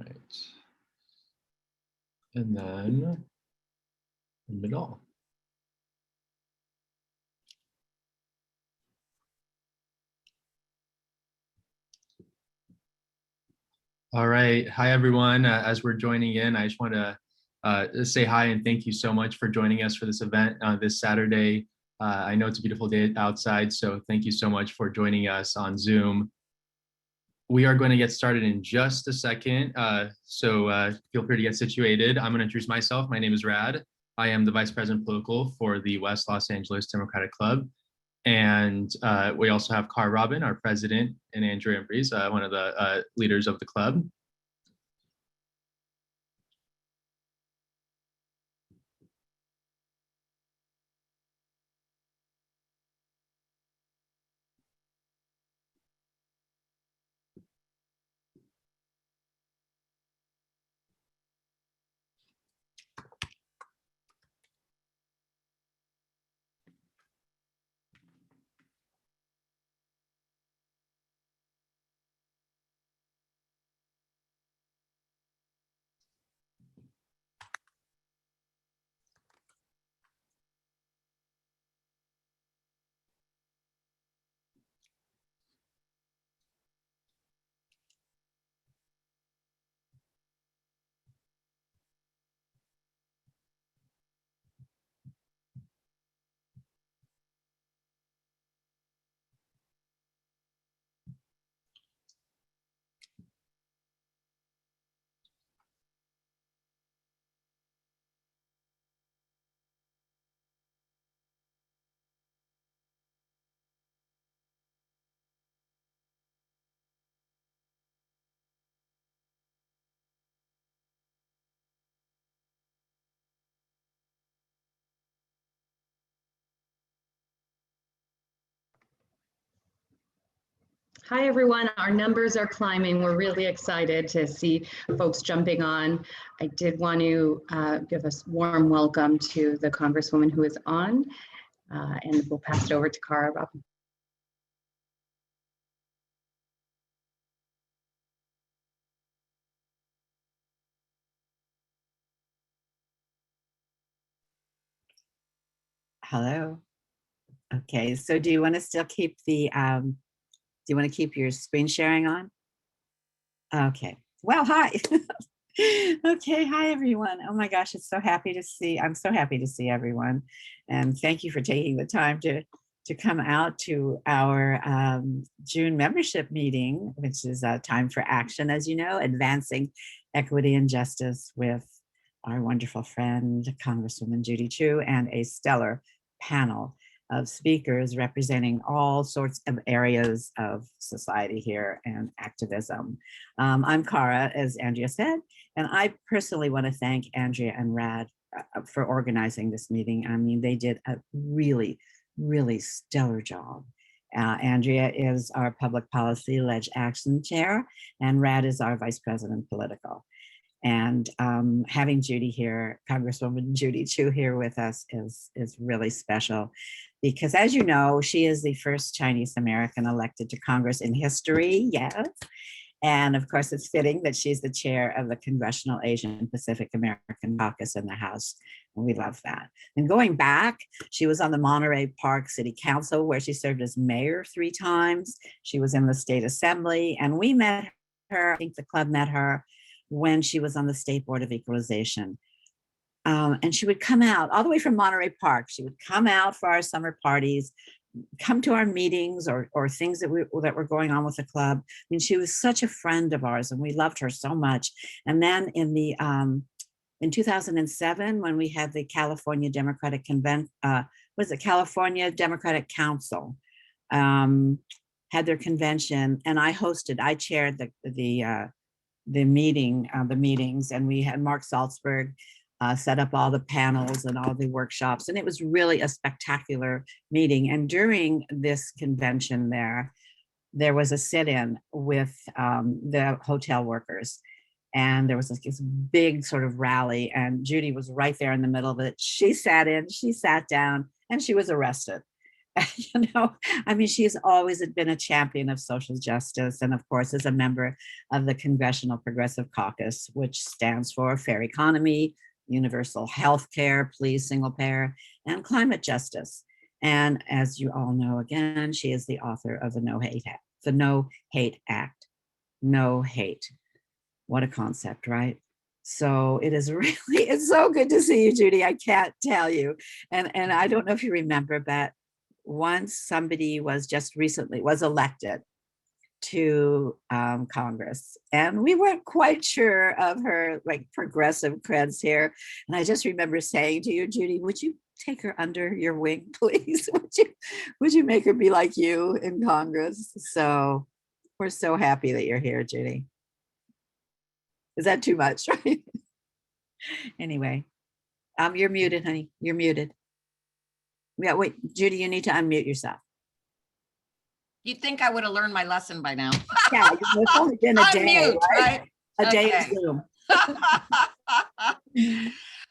right. And then middle. All right. Hi, everyone. As we're joining in, I just want to say hi and thank you so much for joining us for this event this Saturday. I know it's a beautiful day outside, so thank you so much for joining us on Zoom. We are going to get started in just a second, so feel free to get situated. I'm going to introduce myself. My name is Rad. I am the Vice President Political for the West Los Angeles Democratic Club. And we also have Carr Robin, our president, and Andrea Embreeze, one of the leaders of the club. Hi, everyone. Our numbers are climbing. We're really excited to see folks jumping on. I did want to give a warm welcome to the Congresswoman who is on, and we'll pass it over to Carr Robin. Hello. Okay, so do you want to still keep the, do you want to keep your screen sharing on? Okay, well, hi. Okay, hi everyone. Oh my gosh, I'm so happy to see everyone. And thank you for taking the time to come out to our June membership meeting, which is a time for action, as you know, advancing equity and justice with our wonderful friend, Congresswoman Judy Chu, and a stellar panel of speakers representing all sorts of areas of society here and activism. I'm Cara, as Andrea said, and I personally want to thank Andrea and Rad for organizing this meeting. I mean, they did a really, really stellar job. Andrea is our Public Policy Ledge Action Chair, and Rad is our Vice President Political. And having Judy here, Congresswoman Judy Chu here with us is really special because, as you know, she is the first Chinese American elected to Congress in history, yes. And of course, it's fitting that she's the chair of the Congressional Asian Pacific American Caucus in the House. And we love that. And going back, she was on the Monterey Park City Council, where she served as mayor 3 times. She was in the state assembly, and we met her, I think the club met her, when she was on the State Board of Equalization. And she would come out all the way from Monterey Park. She would come out for our summer parties, come to our meetings or things that were going on with the club. I mean, she was such a friend of ours and we loved her so much. And then in 2007, when we had the California Democratic California Democratic Council had their convention, and I chaired the meetings, and we had Mark Salzberg set up all the panels and all the workshops, and it was really a spectacular meeting. And during this convention there was a sit-in with the hotel workers, and there was this big sort of rally, and Judy was right there in the middle of it. She sat in, she sat down, and she was arrested. You know, I mean, she's always been a champion of social justice, and of course, is a member of the Congressional Progressive Caucus, which stands for fair economy, universal health care, please, single payer, and climate justice. And as you all know, again, she is the author of the No Hate Act. The No Hate Act. No hate. What a concept, right? So it is really, it's so good to see you, Judy. I can't tell you. And I don't know if you remember, but once somebody was just recently was elected to Congress, and we weren't quite sure of her like progressive creds here. And I just remember saying to you, Judy, would you take her under your wing, please? Would you make her be like you in Congress? So we're so happy that you're here, Judy. Is that too much, right? Anyway, you're muted, honey. You're muted. Yeah, wait, Judy, you need to unmute yourself. You'd think I would have learned my lesson by now. Yeah, it's only been a day, Unmute, right? A day of Okay. Zoom.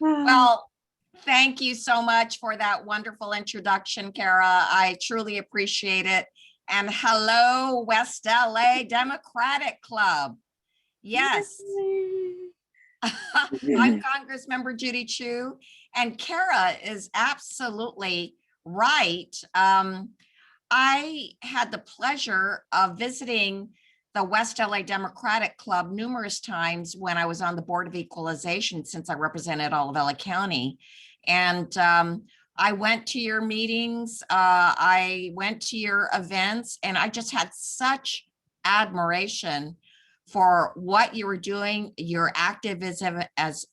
Well, thank you so much for that wonderful introduction, Kara. I truly appreciate it. And hello, West LA Democratic Club. Yes. I'm Congressmember Judy Chu, and Kara is absolutely right. I had the pleasure of visiting the West LA Democratic Club numerous times when I was on the Board of Equalization, since I represented all of LA County. And I went to your meetings, I went to your events, and I just had such admiration for what you were doing, your activism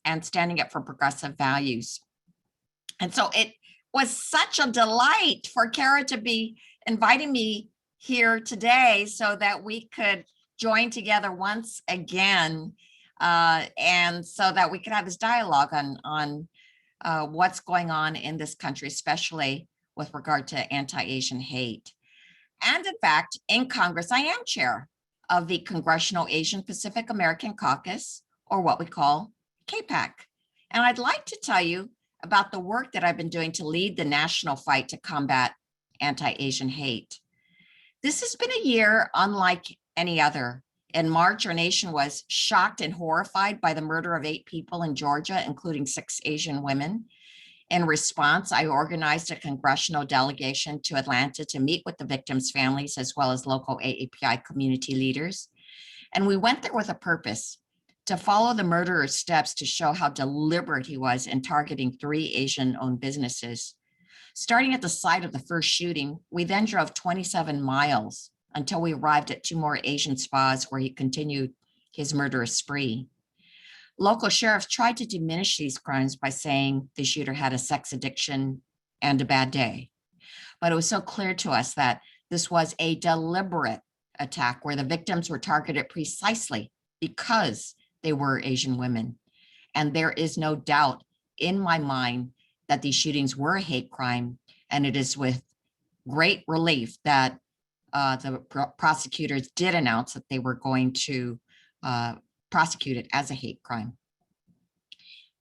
and standing up for progressive values. And so it was such a delight for Kara to be inviting me here today so that we could join together once again, and so that we could have this dialogue on what's going on in this country, especially with regard to anti-Asian hate. And in fact, in Congress, I am chair of the Congressional Asian Pacific American Caucus, or what we call CAPAC. And I'd like to tell you about the work that I've been doing to lead the national fight to combat anti-Asian hate. This has been a year unlike any other. In March, our nation was shocked and horrified by the murder of 8 people in Georgia, including 6 Asian women. In response, I organized a congressional delegation to Atlanta to meet with the victims' families, as well as local AAPI community leaders. And we went there with a purpose: to follow the murderer's steps to show how deliberate he was in targeting 3 Asian-owned businesses. Starting at the site of the first shooting, we then drove 27 miles until we arrived at 2 more Asian spas where he continued his murderous spree. Local sheriffs tried to diminish these crimes by saying the shooter had a sex addiction and a bad day. But it was so clear to us that this was a deliberate attack where the victims were targeted precisely because they were Asian women. And there is no doubt in my mind that these shootings were a hate crime. And it is with great relief that the prosecutors did announce that they were going to prosecute it as a hate crime.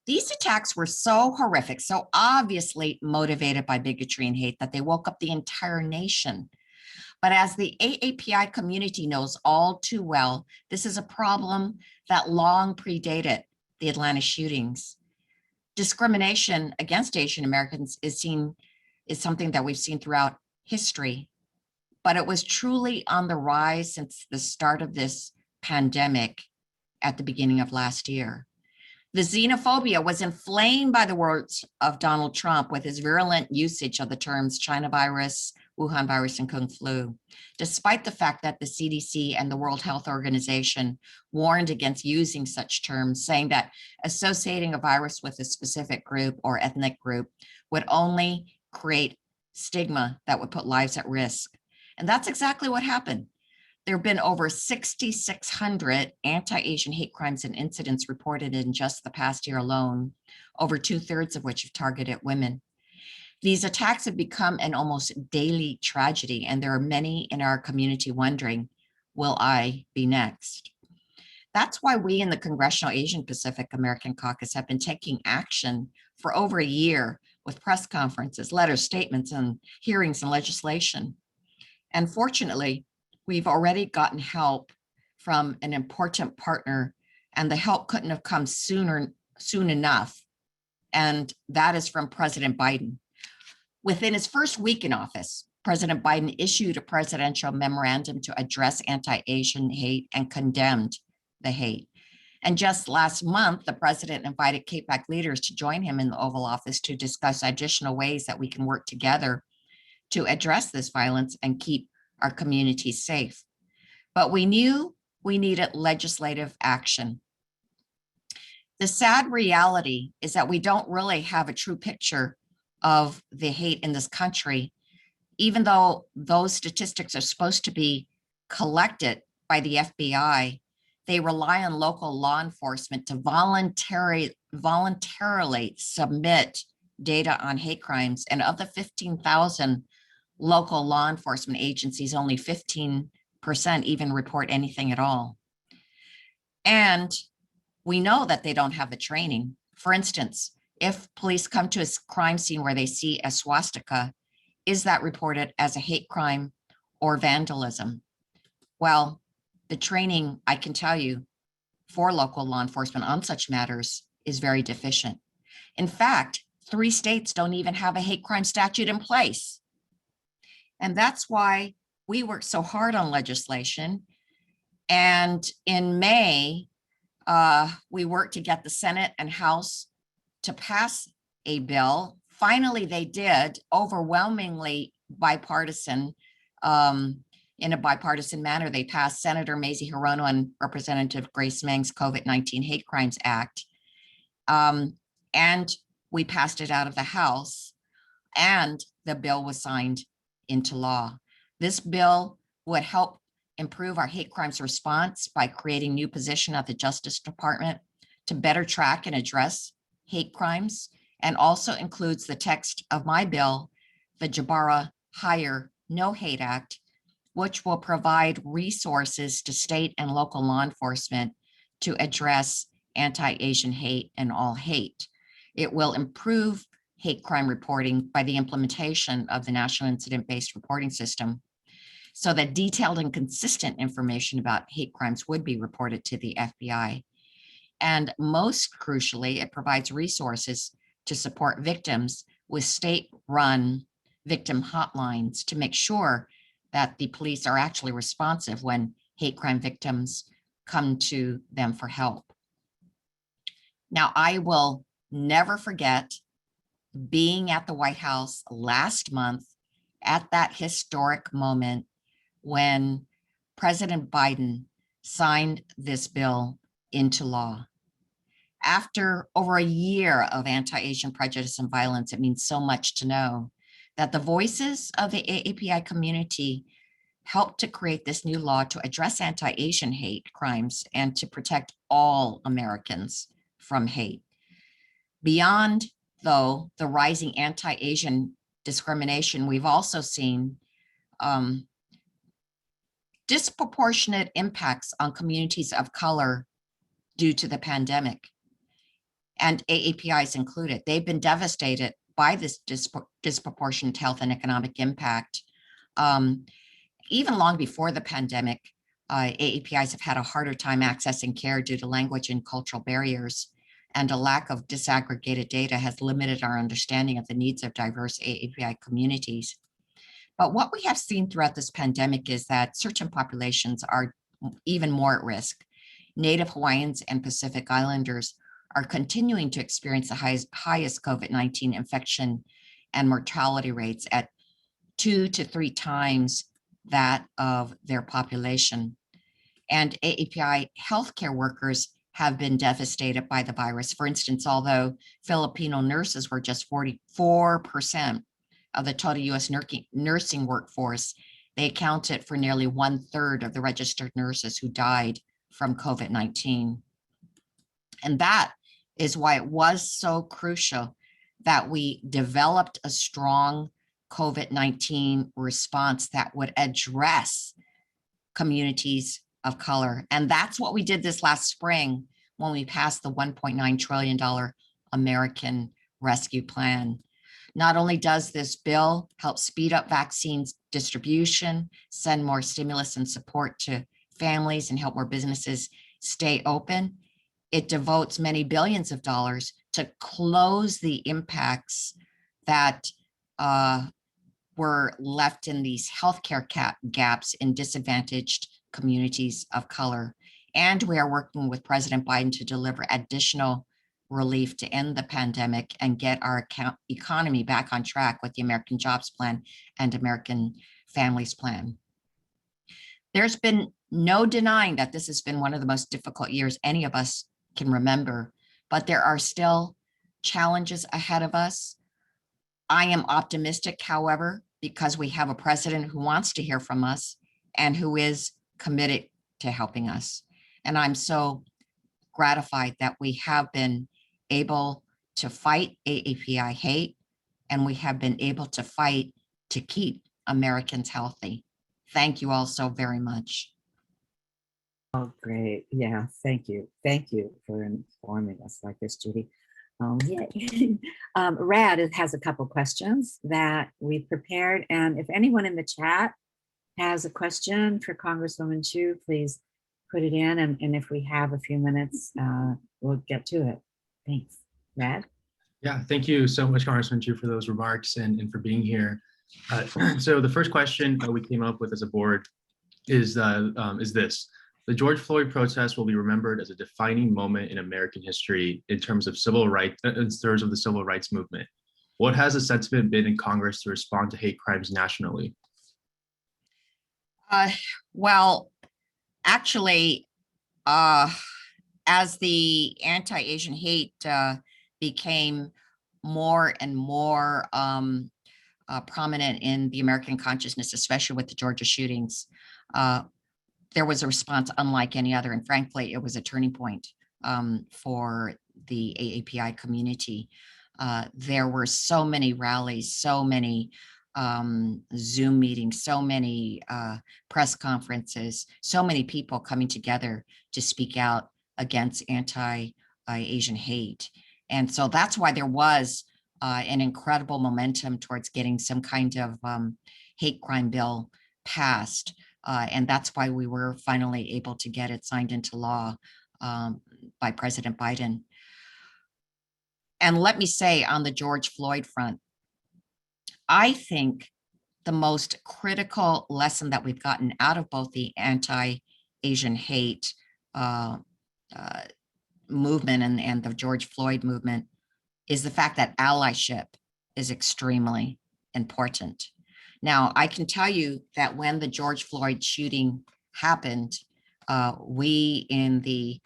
These attacks were so horrific, so obviously motivated by bigotry and hate, that they woke up the entire nation. But as the AAPI community knows all too well, this is a problem that long predated the Atlanta shootings. Discrimination against Asian Americans is something that we've seen throughout history, but it was truly on the rise since the start of this pandemic at the beginning of last year. The xenophobia was inflamed by the words of Donald Trump with his virulent usage of the terms China virus, Wuhan virus, and Kung flu, despite the fact that the CDC and the World Health Organization warned against using such terms, saying that associating a virus with a specific group or ethnic group would only create stigma that would put lives at risk. And that's exactly what happened. There have been over 6,600 anti-Asian hate crimes and incidents reported in just the past year alone, over 2/3 of which have targeted women. These attacks have become an almost daily tragedy, and there are many in our community wondering, will I be next? That's why we in the Congressional Asian Pacific American Caucus have been taking action for over a year with press conferences, letters, statements, and hearings and legislation. And fortunately, we've already gotten help from an important partner, and the help couldn't have come soon enough. And that is from President Biden. Within his first week in office, President Biden issued a presidential memorandum to address anti-Asian hate and condemned the hate. And just last month, the president invited CAPAC leaders to join him in the Oval Office to discuss additional ways that we can work together to address this violence and keep our communities safe. But we knew we needed legislative action. The sad reality is that we don't really have a true picture of the hate in this country, even though those statistics are supposed to be collected by the FBI. They rely on local law enforcement to voluntarily submit data on hate crimes. And of the 15,000 local law enforcement agencies, only 15% even report anything at all. And we know that they don't have the training. For instance, if police come to a crime scene where they see a swastika, is that reported as a hate crime or vandalism? Well, the training, I can tell you, for local law enforcement on such matters is very deficient. In fact, 3 states don't even have a hate crime statute in place. And that's why we worked so hard on legislation. And in May, we worked to get the Senate and House to pass a bill. Finally, they did, overwhelmingly bipartisan. In a bipartisan manner, they passed Senator Mazie Hirono and Representative Grace Meng's COVID-19 Hate Crimes Act. And we passed it out of the House, and the bill was signed into law. This bill would help improve our hate crimes response by creating new position at the Justice Department to better track and address hate crimes, and also includes the text of my bill, the Jabara Hire No Hate Act, which will provide resources to state and local law enforcement to address anti-Asian hate and all hate. It will improve hate crime reporting by the implementation of the National Incident-Based Reporting System, so that detailed and consistent information about hate crimes would be reported to the FBI. And most crucially, it provides resources to support victims with state-run victim hotlines to make sure that the police are actually responsive when hate crime victims come to them for help. Now, I will never forget being at the White House last month at that historic moment when President Biden signed this bill into law. After over a year of anti-Asian prejudice and violence, it means so much to know that the voices of the AAPI community helped to create this new law to address anti-Asian hate crimes and to protect all Americans from hate. Beyond, though, the rising anti-Asian discrimination, we've also seen disproportionate impacts on communities of color due to the pandemic, and AAPIs included. They've been devastated by this disproportionate health and economic impact. Even long before the pandemic, AAPIs have had a harder time accessing care due to language and cultural barriers, and a lack of disaggregated data has limited our understanding of the needs of diverse AAPI communities. But what we have seen throughout this pandemic is that certain populations are even more at risk. Native Hawaiians and Pacific Islanders are continuing to experience the highest COVID-19 infection and mortality rates at 2 to 3 times that of their population. And AAPI healthcare workers have been devastated by the virus. For instance, although Filipino nurses were just 44% of the total US nursing workforce, they accounted for nearly 1/3 of the registered nurses who died from COVID-19. And that is why it was so crucial that we developed a strong COVID-19 response that would address communities of color. And that's what we did this last spring when we passed the $1.9 trillion American Rescue Plan. Not only does this bill help speed up vaccines distribution, send more stimulus and support to families, and help more businesses stay open, it devotes many billions of dollars to close the impacts that were left in these healthcare gaps in disadvantaged communities of color. And we are working with President Biden to deliver additional relief to end the pandemic and get our economy back on track with the American Jobs Plan and American Families Plan. There's been no denying that this has been one of the most difficult years any of us can remember, but there are still challenges ahead of us. I am optimistic, however, because we have a president who wants to hear from us and who is committed to helping us. And I'm so gratified that we have been able to fight AAPI hate, and we have been able to fight to keep Americans healthy. Thank you all so very much. Oh, great. Yeah, thank you. Thank you for informing us like this, Judy. Yeah. Rad has a couple questions that we've prepared. And if anyone in the chat has a question for Congresswoman Chu, please put it in. And if we have a few minutes, we'll get to it. Thanks. Rad? Yeah, thank you so much, Congressman Chu, for those remarks and for being here. So the first question we came up with as a board is this. The George Floyd protests will be remembered as a defining moment in American history in terms of civil rights, in terms of the civil rights movement. What has the sentiment been in Congress to respond to hate crimes nationally? Well, actually, as the anti-Asian hate became more and more prominent in the American consciousness, especially with the Georgia shootings, there was a response unlike any other. And frankly, it was a turning point for the AAPI community. There were so many rallies, so many Zoom meetings, so many press conferences, so many people coming together to speak out against anti-Asian hate. And so that's why there was an incredible momentum towards getting some kind of hate crime bill passed. And that's why we were finally able to get it signed into law by President Biden. And let me say, on the George Floyd front, I think the most critical lesson that we've gotten out of both the anti-Asian hate movement and the George Floyd movement is the fact that allyship is extremely important. Now, I can tell you that when the George Floyd shooting happened, we in the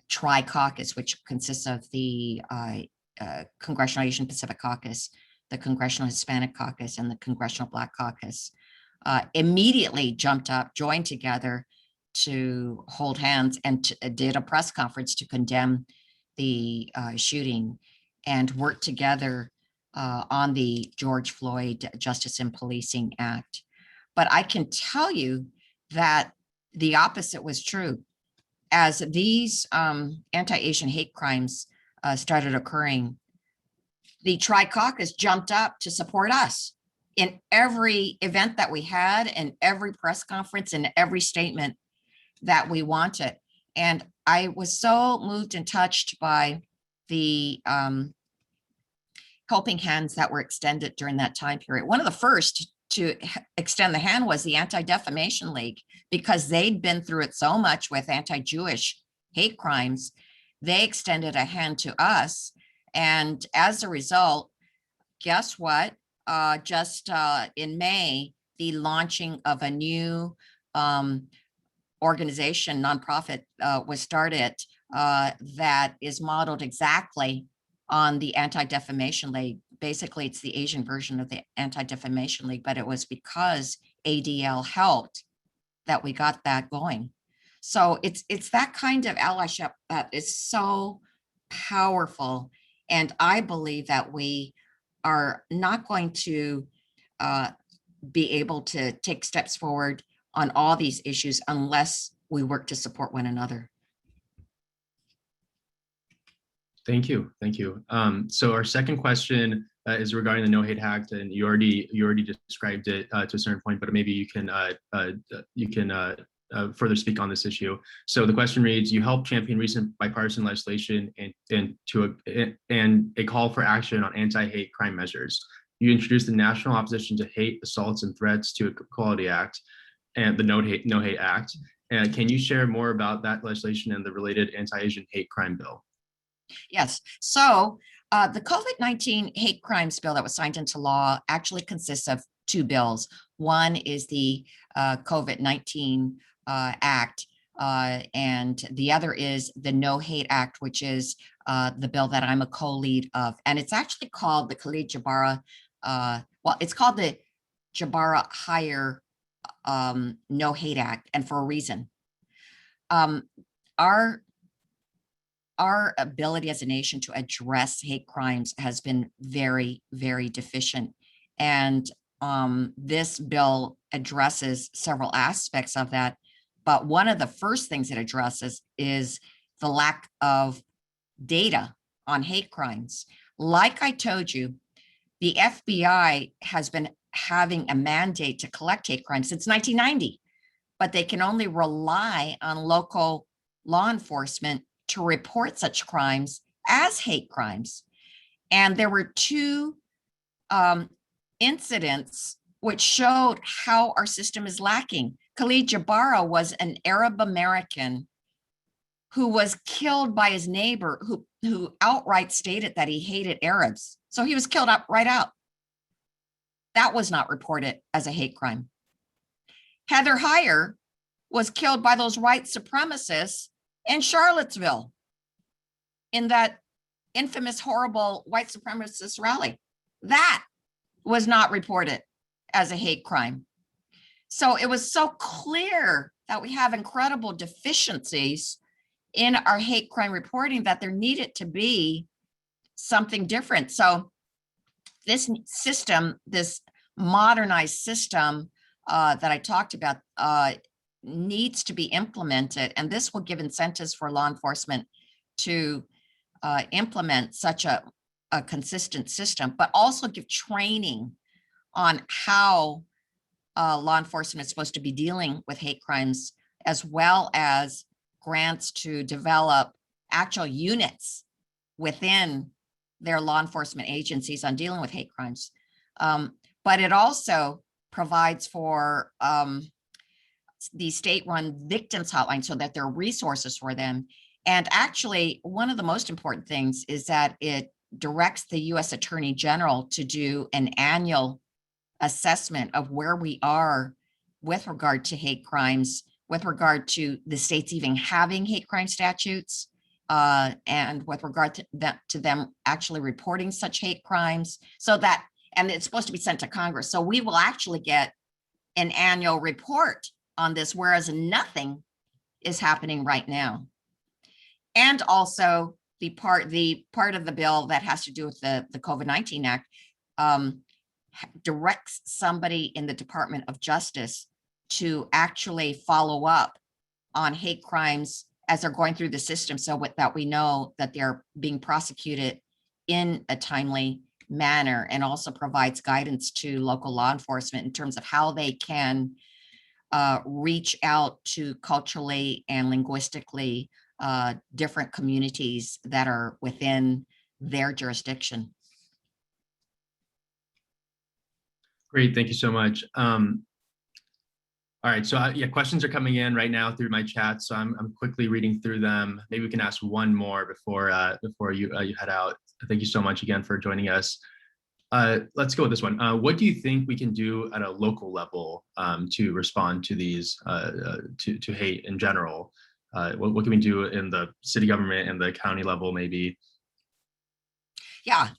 Tri-Caucus, which consists of the Congressional Asian Pacific Caucus, the Congressional Hispanic Caucus, and the Congressional Black Caucus, immediately jumped up, joined together to hold hands and did a press conference to condemn the shooting and work together on the George Floyd Justice and Policing Act. But I can tell you that the opposite was true. As these anti-Asian hate crimes started occurring, the Tri-Caucus jumped up to support us in every event that we had, and every press conference, and every statement that we wanted. And I was so moved and touched by the helping hands that were extended during that time period. One of the first to extend the hand was the Anti-Defamation League, because they'd been through it so much with anti-Jewish hate crimes. They extended a hand to us. And as a result, guess what? Just in May, the launching of a new organization, nonprofit, was started that is modeled exactly on the Anti-Defamation League. Basically, it's the Asian version of the Anti-Defamation League, but it was because ADL helped that we got that going. So it's that kind of allyship that is so powerful. And I believe that we are not going to be able to take steps forward on all these issues unless we work to support one another. Thank you. Thank you. So our second question is regarding the No Hate Act, and you already described it to a certain point, but maybe you can further speak on this issue. So the question reads: You helped champion recent bipartisan legislation and a call for action on anti-hate crime measures. You introduced the National Opposition to Hate, Assaults, and Threats to Equality Act and the No Hate Act. Can you share more about that legislation and the related anti-Asian hate crime bill? Yes. So the COVID-19 hate crimes bill that was signed into law actually consists of two bills. One is the COVID-19 Act, and the other is the No Hate Act, which is the bill that I'm a co-lead of. And it's actually called the Khalid Jabara, it's called the Jabara Hire No Hate Act, and for a reason. Our ability as a nation to address hate crimes has been very, very deficient. And this bill addresses several aspects of that. But one of the first things it addresses is the lack of data on hate crimes. Like I told you, the FBI has been having a mandate to collect hate crimes since 1990, but they can only rely on local law enforcement to report such crimes as hate crimes. And there were two incidents which showed how our system is lacking. Khalid Jabara was an Arab American who was killed by his neighbor who outright stated that he hated Arabs. So he was killed right out. That was not reported as a hate crime. Heather Heyer was killed by those white supremacists in Charlottesville in that infamous, horrible white supremacist rally. That was not reported as a hate crime. So it was so clear that we have incredible deficiencies in our hate crime reporting that there needed to be something different. So this system, this modernized system that I talked about needs to be implemented. And this will give incentives for law enforcement to implement such a consistent system, but also give training on how law enforcement is supposed to be dealing with hate crimes, as well as grants to develop actual units within their law enforcement agencies on dealing with hate crimes. But it also provides for the state-run victims hotline so that there are resources for them. And actually, one of the most important things is that it directs the U.S. Attorney General to do an annual assessment of where we are with regard to hate crimes, with regard to the states even having hate crime statutes, and with regard to them actually reporting such hate crimes, so that, and it's supposed to be sent to Congress. So we will actually get an annual report on this, whereas nothing is happening right now. And also the part of the bill that has to do with the COVID-19 Act directs somebody in the Department of Justice to actually follow up on hate crimes as they're going through the system, so that we know that they're being prosecuted in a timely manner, and also provides guidance to local law enforcement in terms of how they can reach out to culturally and linguistically different communities that are within their jurisdiction. Great, thank you so much. All right, so yeah, questions are coming in right now through my chat, so I'm quickly reading through them. Maybe we can ask one more before you head out. Thank you so much again for joining us. Let's go with this one. What do you think we can do at a local level to respond to these to hate in general? What can we do in the city government and the county level, maybe? Yeah.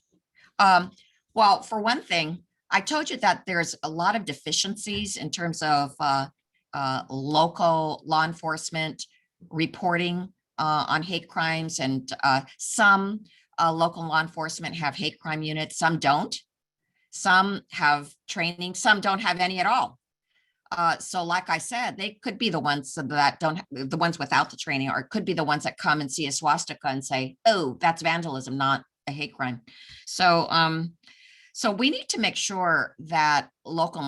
Well, for one thing, I told you that there's a lot of deficiencies in terms of local law enforcement reporting on hate crimes, and some local law enforcement have hate crime units, some don't. Some have training, some don't have any at all. So like I said, they could be the ones that don't, the ones without the training, or it could be the ones that come and see a swastika and say, oh, that's vandalism, not a hate crime. So So we need to make sure that local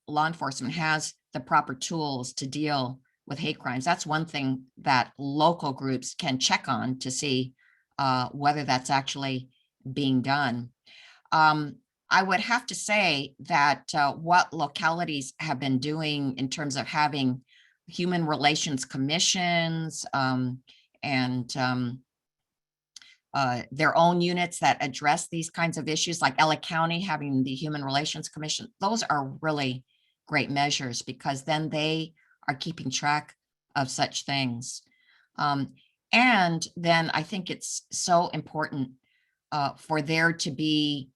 law enforcement has the proper tools to deal with hate crimes. That's one thing that local groups can check on to see whether that's actually being done. I would have to say that what localities have been doing in terms of having human relations commissions and their own units that address these kinds of issues, like LA County having the Human Relations Commission, those are really great measures because then they are keeping track of such things. And then I think it's so important for there to be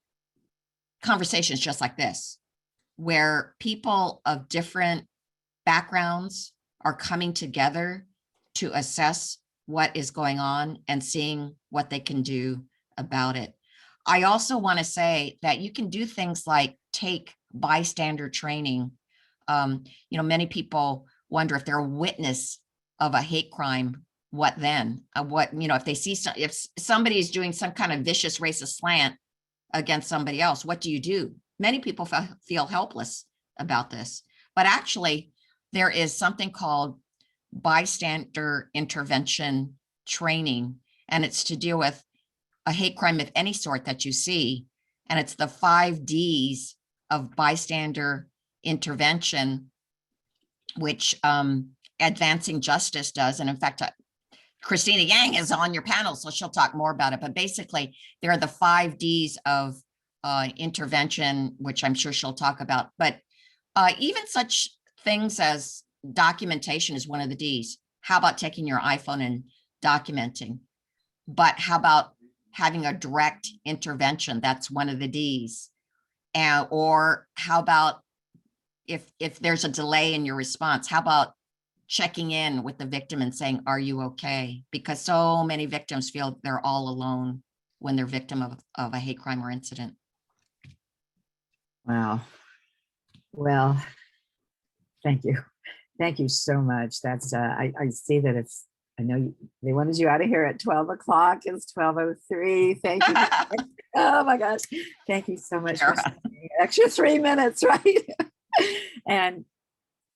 conversations just like this, where people of different backgrounds are coming together to assess what is going on and seeing what they can do about it. I also want to say that you can do things like take bystander training. Many people wonder if they're a witness of a hate crime, what then? If they see if somebody's doing some kind of vicious racist slant against somebody else, what do you do? Many people feel helpless about this, but actually there is something called bystander intervention training, and it's to deal with a hate crime of any sort that you see. And it's the 5 Ds of bystander intervention, which Advancing Justice does. And in fact, Christina Yang is on your panel, so she'll talk more about it. But basically, there are the 5 Ds of intervention, which I'm sure she'll talk about. But even such things as documentation is one of the Ds. How about taking your iPhone and documenting? But how about having a direct intervention? That's one of the Ds. Or how about if there's a delay in your response, how about checking in with the victim and saying, are you okay? Because so many victims feel they're all alone when they're victim of a hate crime or incident. Wow. Well, thank you. Thank you so much. That's, I see that it's, I know they wanted you out of here at 12 o'clock. It's 12:03. Thank you. Oh my gosh. Thank you so much for spending an extra 3 minutes, right? And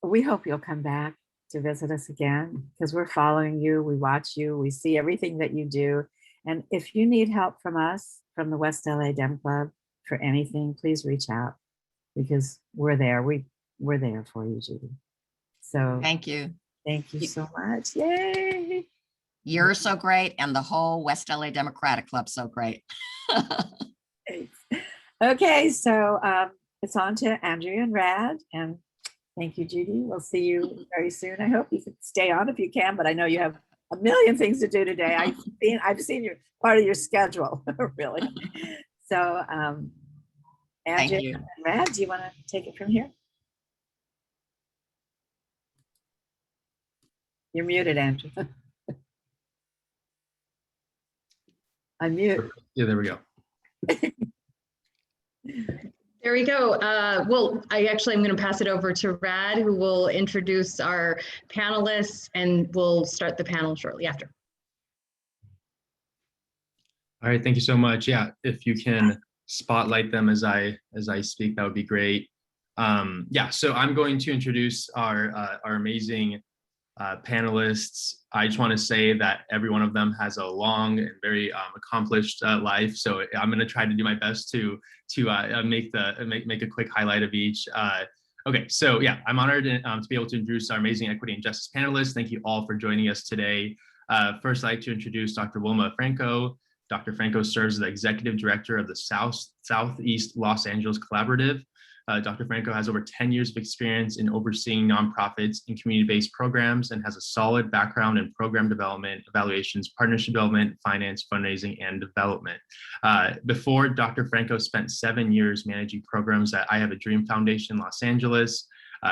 we hope you'll come back to visit us again, because we're following you, we watch you, we see everything that you do. And if you need help from us, from the West LA Dem Club, for anything, please reach out, because we're there. We're there for you, Judy. So thank you. Thank you so much. Yay. You're so great, and the whole West LA Democratic Club so great. Thanks. Okay, so it's on to Andrea and Rad, and thank you, Judy. We'll see you very soon. I hope you can stay on if you can, but I know you have a million things to do today. I've seen your part of your schedule, really. So, Andrea and Rad, do you want to take it from here? You're muted, Andrea. I'm mute. Yeah, there we go. There we go. Well, I'm going to pass it over to Rad, who will introduce our panelists, and we'll start the panel shortly after. All right, thank you so much. Yeah, if you can spotlight them as I speak, that would be great. Yeah, so I'm going to introduce our amazing panelists. I just want to say that every one of them has a long and very accomplished life. So I'm going to try to do my best to make a quick highlight of each. Okay, so yeah, I'm honored to be able to introduce our amazing equity and justice panelists. Thank you all for joining us today. First, I'd like to introduce Dr. Wilma Franco. Dr. Franco serves as the executive director of the Southeast Los Angeles Collaborative. Dr. Franco has over 10 years of experience in overseeing nonprofits and community-based programs, and has a solid background in program development, evaluations, partnership development, finance, fundraising, and development. Before, Dr. Franco spent 7 years managing programs at I Have a Dream Foundation in Los Angeles.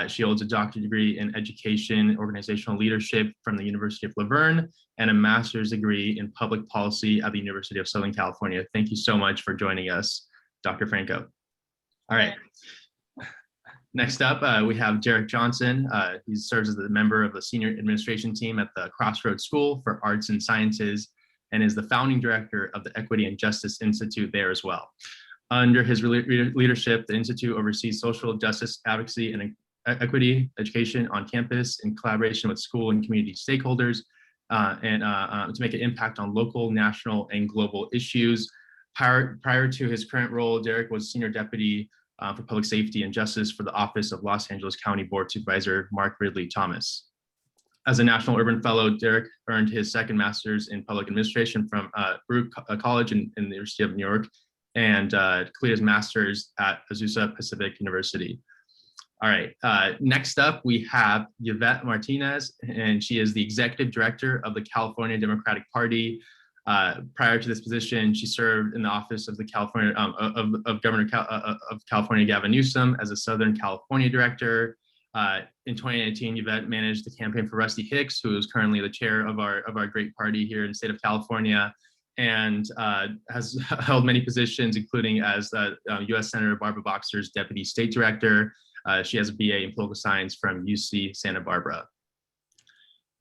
She holds a doctorate degree in education, organizational leadership from the University of Laverne, and a master's degree in public policy at the University of Southern California. Thank you so much for joining us, Dr. Franco. All right. Next up, we have Jarek Johnson. He serves as the member of the senior administration team at the Crossroads School for Arts and Sciences, and is the founding director of the Equity and Justice Institute there as well. Under his leadership, the Institute oversees social justice advocacy and equity education on campus in collaboration with school and community stakeholders to make an impact on local, national, and global issues. Prior to his current role, Derek was Senior Deputy for Public Safety and Justice for the Office of Los Angeles County Board Supervisor Mark Ridley Thomas. As a National Urban Fellow, Derek earned his second master's in public administration from Baruch College in the University of New York and completed his master's at Azusa Pacific University. All right, next up we have Yvette Martinez, and she is the Executive Director of the California Democratic Party. Prior to this position, she served in the office of the California of Governor of California Gavin Newsom as a Southern California Director. In 2019, Yvette managed the campaign for Rusty Hicks, who is currently the chair of our great party here in the state of California, and has held many positions, including as U.S. Senator Barbara Boxer's Deputy State Director. She has a BA in political science from UC Santa Barbara.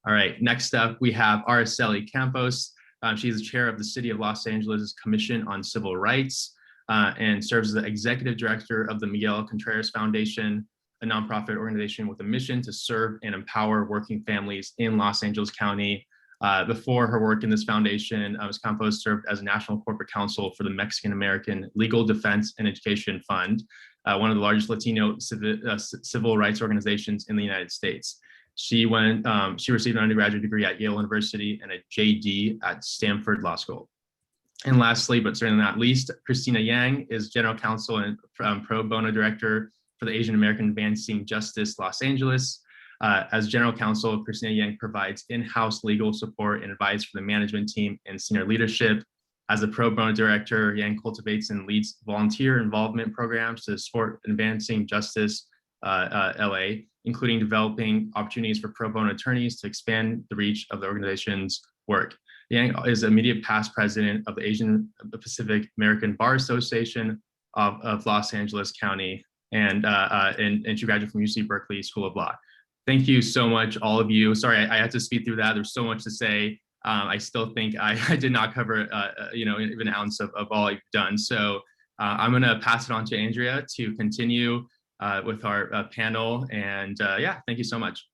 All right, next up, we have Araceli Campos. She is the chair of the City of Los Angeles Commission on Civil Rights and serves as the executive director of the Miguel Contreras Foundation, a nonprofit organization with a mission to serve and empower working families in Los Angeles County. Before her work in this foundation, Ms. Campos served as National Corporate Counsel for the Mexican American Legal Defense and Education Fund, one of the largest Latino civil rights organizations in the United States. She received an undergraduate degree at Yale University and a JD at Stanford Law School. And lastly, but certainly not least, Christina Yang is General Counsel and Pro Bono Director for the Asian American Advancing Justice Los Angeles. As General Counsel, Christina Yang provides in-house legal support and advice for the management team and senior leadership. As a Pro Bono Director, Yang cultivates and leads volunteer involvement programs to support advancing justice LA, including developing opportunities for pro bono attorneys to expand the reach of the organization's work. Yang is immediate past president of the Asian Pacific American Bar Association of Los Angeles County, and she graduated from UC Berkeley School of Law. Thank you so much, all of you. Sorry, I had to speed through that. There's so much to say. I still think I did not cover, even an ounce of all you've done. So I'm going to pass it on to Andrea to continue with our panel. And yeah, thank you so much.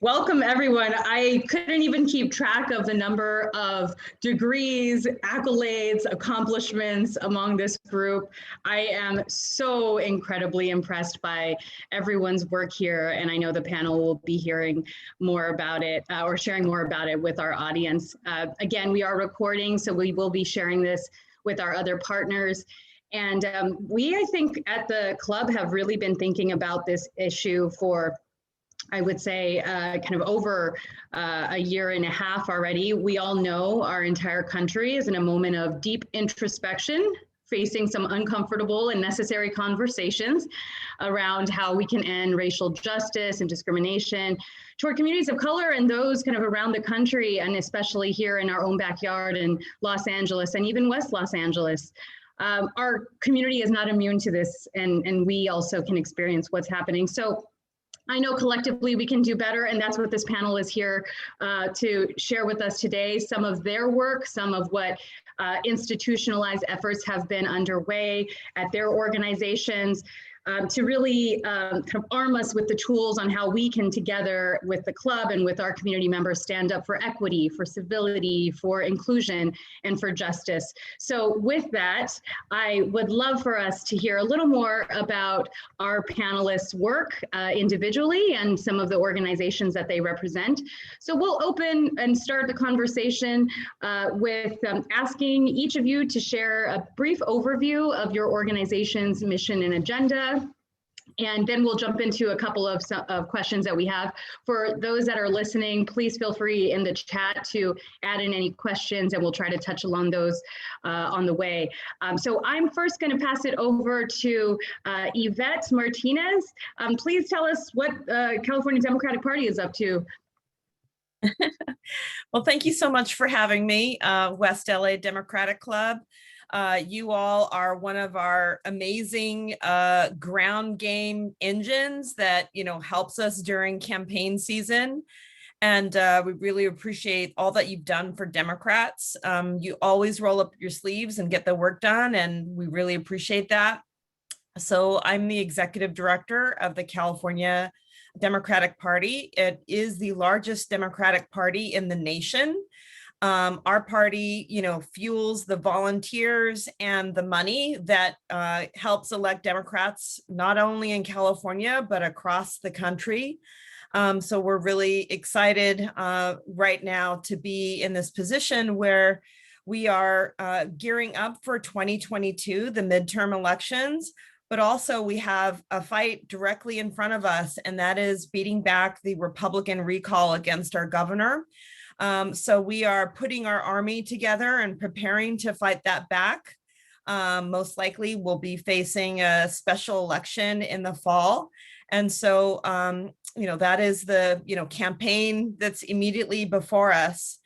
Welcome, everyone. I couldn't even keep track of the number of degrees, accolades, accomplishments among this group. I am so incredibly impressed by everyone's work here, and I know the panel will be hearing more about it or sharing more about it with our audience. Again, we are recording, so we will be sharing this with our other partners. And we, I think, at the club have really been thinking about this issue for, I would say, kind of over a year and a half already. We all know our entire country is in a moment of deep introspection, facing some uncomfortable and necessary conversations around how we can end racial justice and discrimination toward communities of color and those kind of around the country, and especially here in our own backyard in Los Angeles and even West Los Angeles. Our community is not immune to this, and we also can experience what's happening. So I know collectively we can do better, and that's what this panel is here to share with us today. Some of their work, some of what institutionalized efforts have been underway at their organizations to really kind of arm us with the tools on how we can together with the club and with our community members stand up for equity, for civility, for inclusion, and for justice. So with that, I would love for us to hear a little more about our panelists' work individually and some of the organizations that they represent. So we'll open and start the conversation with asking each of you to share a brief overview of your organization's mission and agenda. And then we'll jump into a couple of questions that we have. For those that are listening, please feel free in the chat to add in any questions, and we'll try to touch along those on the way. So I'm first going to pass it over to Yvette Martinez. Please tell us what California Democratic Party is up to. Well, thank you so much for having me, West LA Democratic Club. You all are one of our amazing ground game engines that, helps us during campaign season. And we really appreciate all that you've done for Democrats. You always roll up your sleeves and get the work done, and we really appreciate that. So I'm the executive director of the California Democratic Party. It is the largest Democratic Party in the nation. Our party, fuels the volunteers and the money that helps elect Democrats, not only in California, but across the country. So we're really excited right now to be in this position where we are gearing up for 2022, the midterm elections, but also we have a fight directly in front of us, and that is beating back the Republican recall against our governor. So we are putting our army together and preparing to fight that back. Most likely we'll be facing a special election in the fall. And so, that is the, campaign that's immediately before us.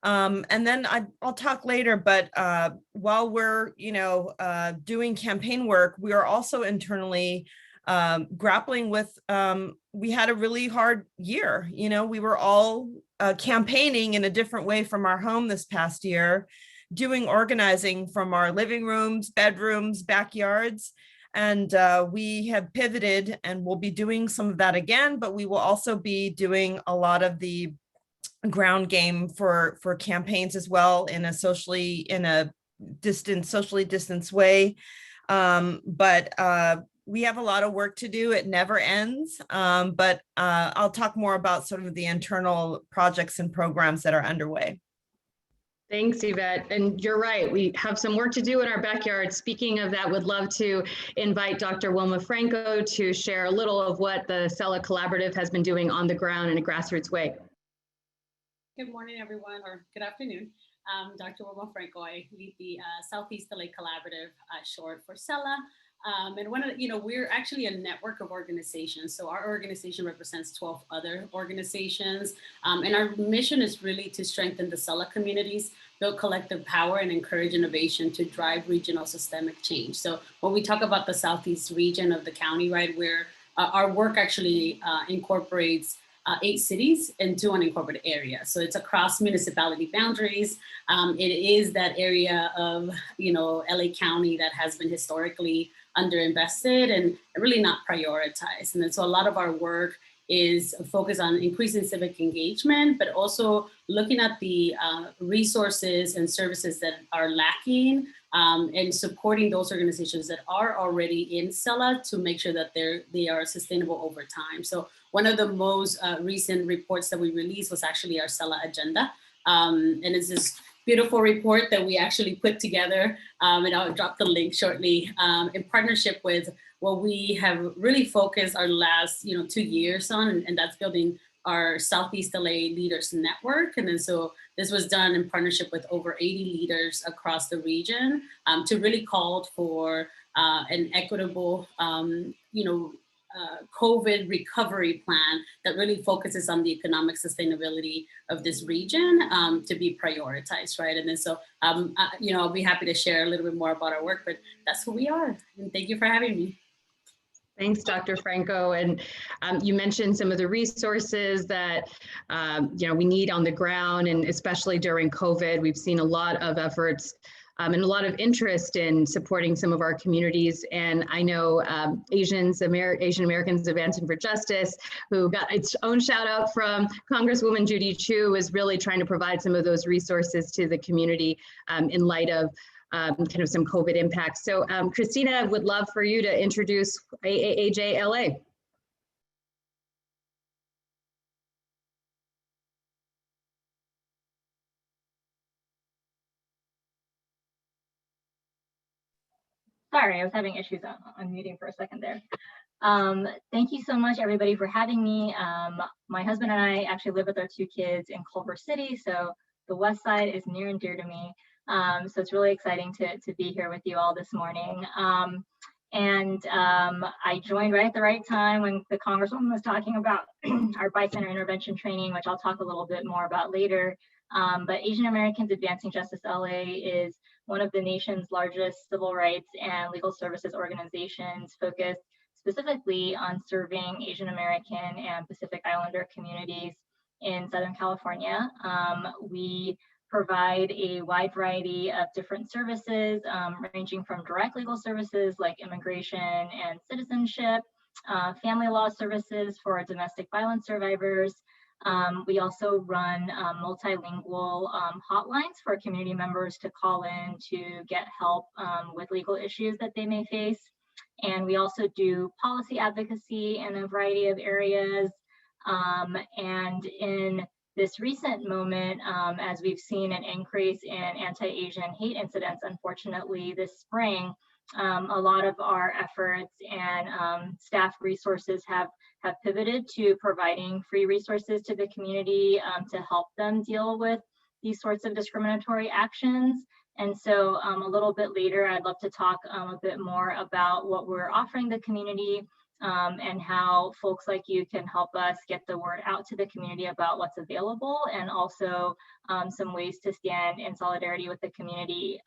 And then I'll talk later, but while we're, doing campaign work, we are also internally grappling with, we had a really hard year. We were all campaigning in a different way from our home this past year, doing organizing from our living rooms, bedrooms, backyards. And we have pivoted and we'll be doing some of that again, but we will also be doing a lot of the ground game for campaigns as well in a socially distanced way. But we have a lot of work to do. It never ends. But I'll talk more about sort of the internal projects and programs that are underway. Thanks, Yvette. And you're right, we have some work to do in our backyard. Speaking of that, would love to invite Dr. Wilma Franco to share a little of what the CELA Collaborative has been doing on the ground in a grassroots way. Good morning, everyone, or good afternoon. Dr. Wilma Franco. I lead the Southeast LA Collaborative, short for CELA. And we're actually a network of organizations. So our organization represents 12 other organizations. And our mission is really to strengthen the CELA communities, build collective power, and encourage innovation to drive regional systemic change. So when we talk about the Southeast region of the county, right, where our work actually incorporates 8 cities and 2 unincorporated areas. So it's across municipality boundaries. It is that area of, LA County that has been historically underinvested and really not prioritized. And then so a lot of our work is focused on increasing civic engagement, but also looking at the resources and services that are lacking and supporting those organizations that are already in CELA to make sure that they are sustainable over time. So one of the most recent reports that we released was actually our CELA agenda. And it's this beautiful report that we actually put together, and I'll drop the link shortly, in partnership with what we have really focused our last 2 years on, and that's building our Southeast LA Leaders Network. And then so this was done in partnership with over 80 leaders across the region to really call for an equitable, COVID recovery plan that really focuses on the economic sustainability of this region to be prioritized, right? And then so, I'll be happy to share a little bit more about our work, but that's who we are. And thank you for having me. Thanks, Dr. Franco. And you mentioned some of the resources that we need on the ground, and especially during COVID, we've seen a lot of efforts and a lot of interest in supporting some of our communities. And I know Asian Americans Advancing for Justice, who got its own shout out from Congresswoman Judy Chu, is really trying to provide some of those resources to the community in light of kind of some COVID impacts. So Christina, would love for you to introduce AAAJ-LA. Sorry, I was having issues on muting for a second there. Thank you so much, everybody, for having me. My husband and I actually live with our 2 kids in Culver City, so the West Side is near and dear to me. So it's really exciting to be here with you all this morning. I joined right at the right time when the Congresswoman was talking about our by-center intervention training, which I'll talk a little bit more about later. But Asian Americans Advancing Justice LA is one of the nation's largest civil rights and legal services organizations focused specifically on serving Asian American and Pacific Islander communities in Southern California. We provide a wide variety of different services, ranging from direct legal services like immigration and citizenship, family law services for domestic violence survivors. We also run multilingual hotlines for community members to call in to get help with legal issues that they may face. And we also do policy advocacy in a variety of areas. And in this recent moment, as we've seen an increase in anti-Asian hate incidents, unfortunately, this spring, a lot of our efforts and staff resources have pivoted to providing free resources to the community to help them deal with these sorts of discriminatory actions. And so a little bit later, I'd love to talk a bit more about what we're offering the community and how folks like you can help us get the word out to the community about what's available, and also some ways to stand in solidarity with the community.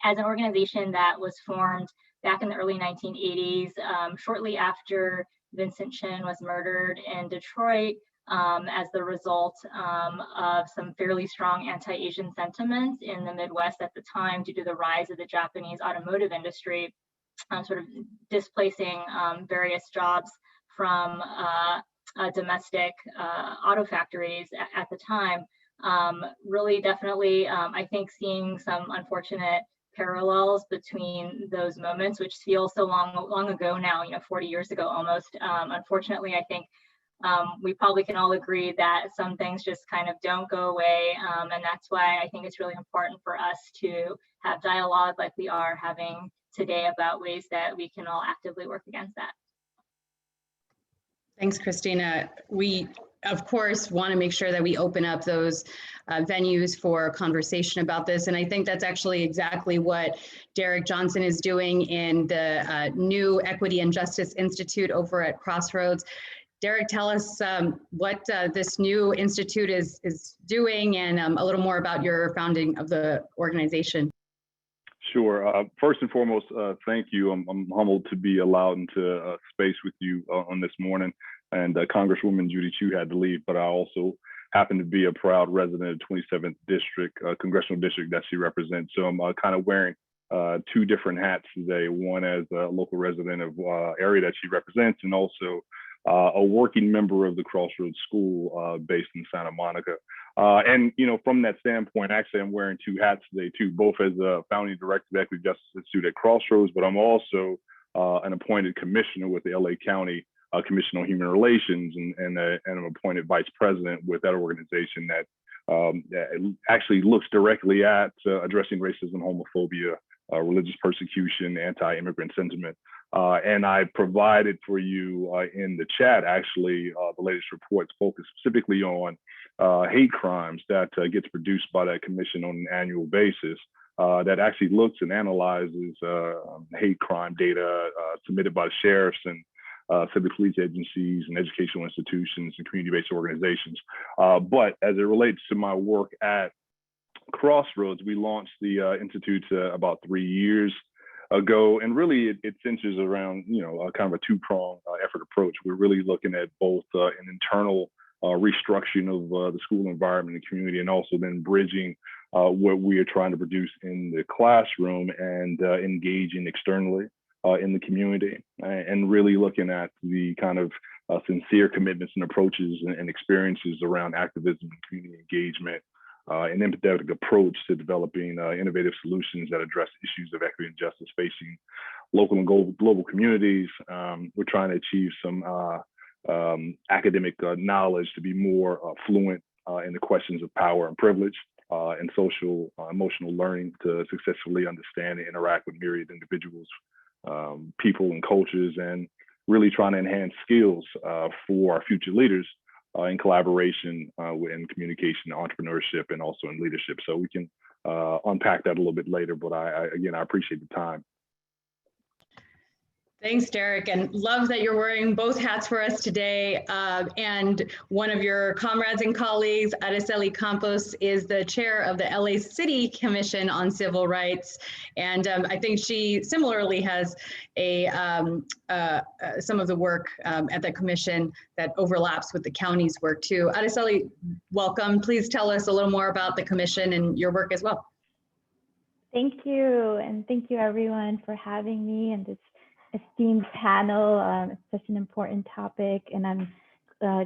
As an organization that was formed back in the early 1980s, shortly after Vincent Chin was murdered in Detroit, as the result of some fairly strong anti-Asian sentiments in the Midwest at the time due to the rise of the Japanese automotive industry, sort of displacing various jobs from domestic auto factories at the time. Really, definitely, I think seeing some unfortunate parallels between those moments, which feel so long ago now, 40 years ago almost. Unfortunately, I think we probably can all agree that some things just kind of don't go away. And that's why I think it's really important for us to have dialogue like we are having today about ways that we can all actively work against that. Thanks, Christina. We, of course, want to make sure that we open up those venues for conversation about this. And I think that's actually exactly what Derek Johnson is doing in the new Equity and Justice Institute over at Crossroads. Derek, tell us what this new institute is doing, and a little more about your founding of the organization. Sure. First and foremost, thank you. I'm humbled to be allowed into space with you on this morning. And Congresswoman Judy Chu had to leave, but I also happen to be a proud resident of 27th District, congressional district that she represents. So I'm kind of wearing two different hats today, one as a local resident of area that she represents, and also a working member of the Crossroads School based in Santa Monica. And, from that standpoint, actually, I'm wearing two hats today, too, both as a founding director of the Equity Justice Institute at Crossroads, but I'm also an appointed commissioner with the LA County Commission on Human Relations, and I'm appointed vice president with that organization that actually looks directly at addressing racism, homophobia, religious persecution, anti-immigrant sentiment. And I provided for you in the chat, actually, the latest reports focused specifically on hate crimes that gets produced by that commission on an annual basis, that actually looks and analyzes hate crime data submitted by the sheriffs and civic police agencies and educational institutions and community-based organizations. But as it relates to my work at Crossroads, we launched the Institute about 3 years ago, and really it centers around kind of a two-pronged effort approach. We're really looking at both an internal restructuring of the school environment and community, and also then bridging what we are trying to produce in the classroom and engaging externally in the community, and really looking at the kind of sincere commitments and approaches and experiences around activism and community engagement, an empathetic approach to developing innovative solutions that address issues of equity and justice facing local and global communities. We're trying to achieve some academic knowledge to be more fluent in the questions of power and privilege, and social emotional learning to successfully understand and interact with myriad individuals, people and cultures, and really trying to enhance skills for our future leaders in collaboration in communication, entrepreneurship, and also in leadership. So we can unpack that a little bit later, but again, I appreciate the time. Thanks, Derek, and love that you're wearing both hats for us today. And one of your comrades and colleagues, Araceli Campos, is the chair of the LA City Commission on Civil Rights. And I think she similarly has some of the work at the commission that overlaps with the county's work too. Araceli, welcome. Please tell us a little more about the commission and your work as well. Thank you, and thank you everyone for having me and this esteemed panel. It's such an important topic, and I'm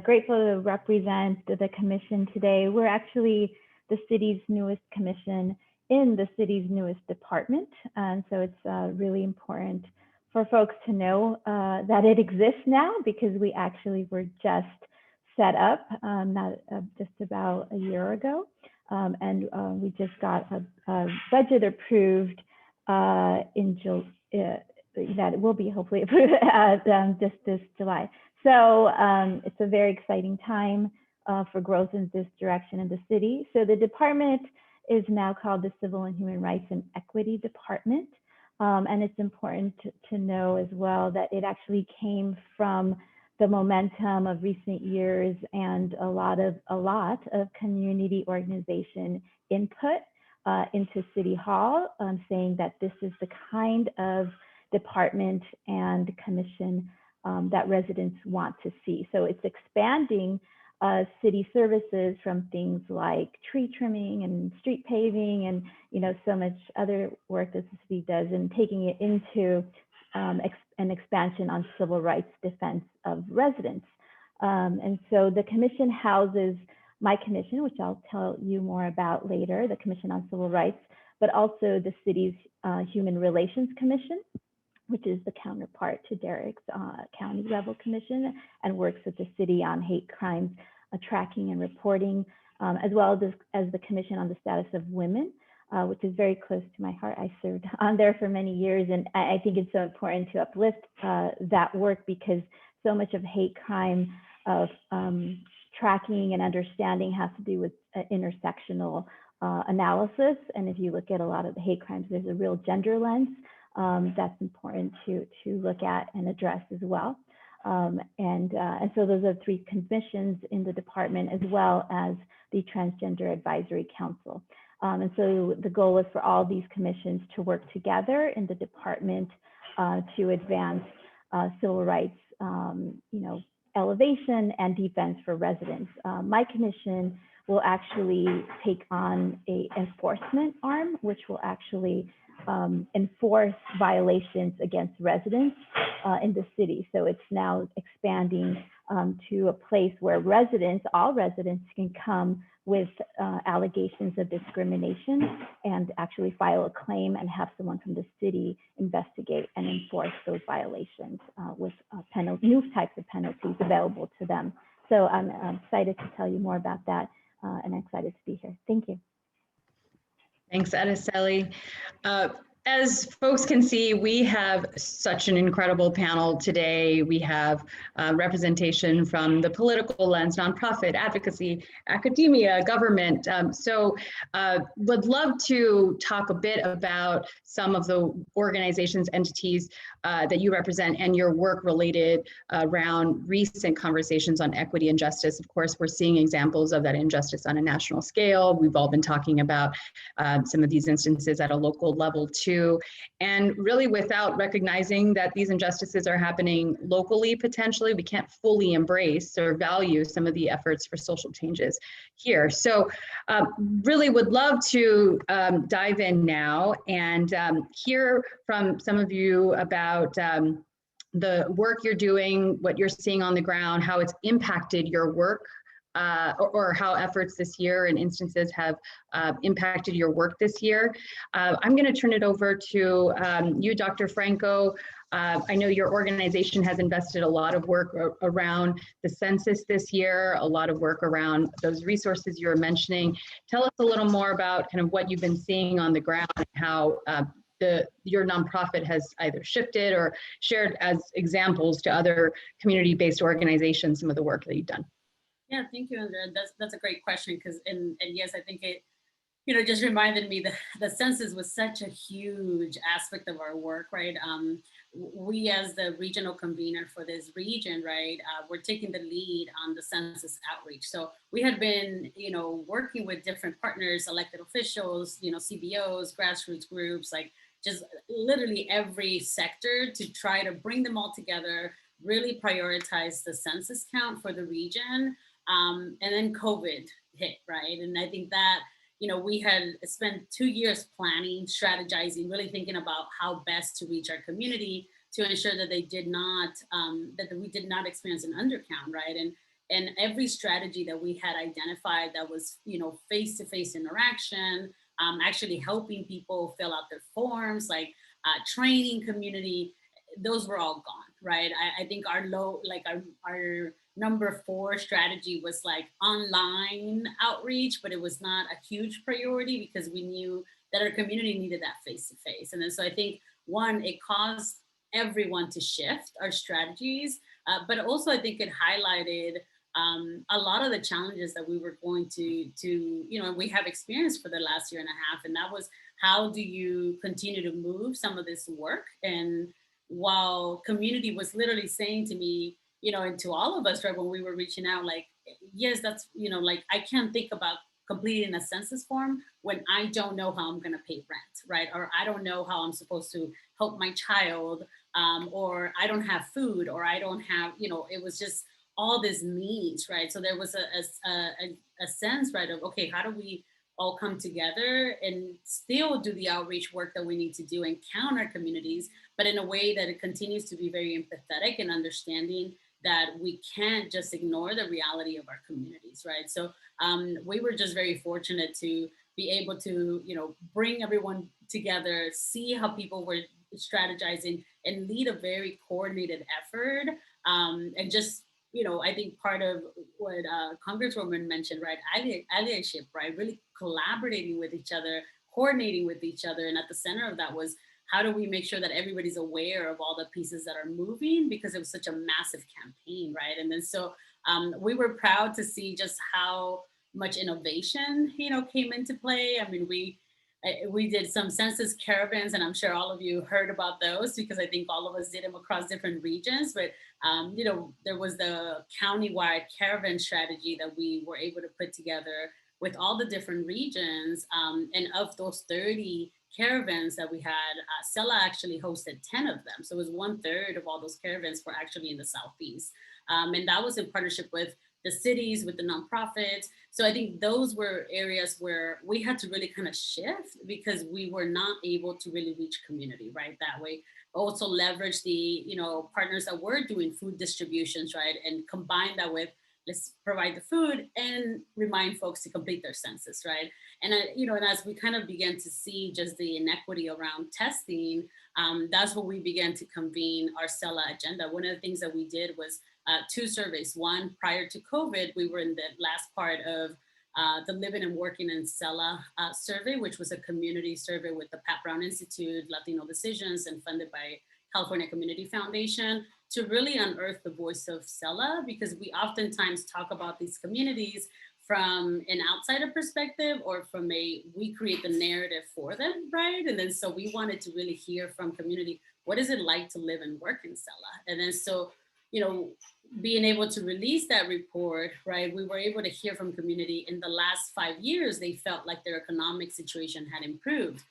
grateful to represent the commission today. We're actually the city's newest commission in the city's newest department, and so it's really important for folks to know that it exists now, because we actually were just set up just about a year ago, and we just got a budget approved in July. That will be hopefully approved just this July. So it's a very exciting time for growth in this direction in the city. So the department is now called the Civil and Human Rights and Equity Department. And it's important to know as well that it actually came from the momentum of recent years and a lot of community organization input into City Hall, saying that this is the kind of department and commission that residents want to see. So it's expanding city services from things like tree trimming and street paving and so much other work that the city does, and taking it into an expansion on civil rights defense of residents. And so the commission houses my commission, which I'll tell you more about later, the Commission on Civil Rights, but also the city's Human Relations Commission, which is the counterpart to Derek's county level commission, and works with the city on hate crimes tracking and reporting, as well as the Commission on the Status of Women, which is very close to my heart. I served on there for many years, and I think it's so important to uplift that work, because so much of hate crime of tracking and understanding has to do with intersectional analysis. And if you look at a lot of the hate crimes, there's a real gender lens that's important to look at and address as well. And so those are 3 commissions in the department, as well as the Transgender Advisory Council. And so the goal is for all these commissions to work together in the department to advance civil rights, elevation and defense for residents. My commission will actually take on an enforcement arm, which will actually enforce violations against residents in the city. So it's now expanding to a place where all residents can come with allegations of discrimination and actually file a claim and have someone from the city investigate and enforce those violations with new types of penalties available to them. So I'm excited to tell you more about that, and I'm excited to be here. Thank you. Thanks, Araceli. As folks can see, we have such an incredible panel today. We have representation from the political lens, nonprofit, advocacy, academia, government. So would love to talk a bit about some of the organizations, entities that you represent and your work related around recent conversations on equity and justice. Of course, we're seeing examples of that injustice on a national scale. We've all been talking about some of these instances at a local level too. And really, without recognizing that these injustices are happening locally, potentially, we can't fully embrace or value some of the efforts for social changes here. So really would love to dive in now and hear from some of you about the work you're doing, what you're seeing on the ground, how it's impacted your work, or how efforts this year and instances have impacted your work this year. I'm going to turn it over to you, Dr. Franco. I know your organization has invested a lot of work around the census this year, a lot of work around those resources you were mentioning. Tell us a little more about kind of what you've been seeing on the ground and how your nonprofit has either shifted or shared as examples to other community-based organizations, some of the work that you've done. Yeah, thank you, Andrea. That's a great question, because and yes, I think just reminded me that the census was such a huge aspect of our work, right? We as the regional convener for this region, right, we're taking the lead on the census outreach. So we had been, working with different partners, elected officials, CBOs, grassroots groups, like just literally every sector to try to bring them all together, really prioritize the census count for the region. And then COVID hit, right? And I think that, we had spent 2 years planning, strategizing, really thinking about how best to reach our community to ensure that they did not, that we did not experience an undercount, right? And every strategy that we had identified that was, face-to-face interaction, actually helping people fill out their forms, like training community, those were all gone, right? I think our number 4 strategy was like online outreach, but it was not a huge priority because we knew that our community needed that face to face. And then so I think one, it caused everyone to shift our strategies, but also I think it highlighted a lot of the challenges that we were going to, we have experienced for the last year and a half. And that was, how do you continue to move some of this work? And while community was literally saying to me, and to all of us, right, when we were reaching out, like, yes, that's, like, I can't think about completing a census form when I don't know how I'm going to pay rent, right? Or I don't know how I'm supposed to help my child, or I don't have food, or I don't have, it was just all these needs, right? So there was a sense, right, of, okay, how do we all come together and still do the outreach work that we need to do and count our communities, but in a way that it continues to be very empathetic and understanding that we can't just ignore the reality of our communities, right? So we were just very fortunate to be able to, bring everyone together, see how people were strategizing, and lead a very coordinated effort. And just, I think part of what Congresswoman mentioned, right, allyship, right, really collaborating with each other, coordinating with each other. And at the center of that was, how do we make sure that everybody's aware of all the pieces that are moving, because it was such a massive campaign, right? And then so we were proud to see just how much innovation, came into play. I mean, we did some census caravans, and I'm sure all of you heard about those because I think all of us did them across different regions. But there was the countywide caravan strategy that we were able to put together with all the different regions. And of those 30 caravans that we had, Sella actually hosted 10 of them. So it was 1/3 of all those caravans were actually in the Southeast. And that was in partnership with the cities, with the nonprofits. So I think those were areas where we had to really kind of shift because we were not able to really reach community, right, that way. Also leverage the, partners that were doing food distributions, right, and combine that with, let's provide the food and remind folks to complete their census, right? And, and as we kind of began to see just the inequity around testing, that's when we began to convene our Sella agenda. One of the things that we did was 2 surveys. One, prior to COVID, we were in the last part of the Living and Working in Sella survey, which was a community survey with the Pat Brown Institute, Latino Decisions, and funded by California Community Foundation, to really unearth the voice of Sella, because we oftentimes talk about these communities from an outsider perspective or from we create the narrative for them, right? And then so we wanted to really hear from community, what is it like to live and work in Sella? And then so, being able to release that report, right, we were able to hear from community in the last 5 years, they felt like their economic situation had improved.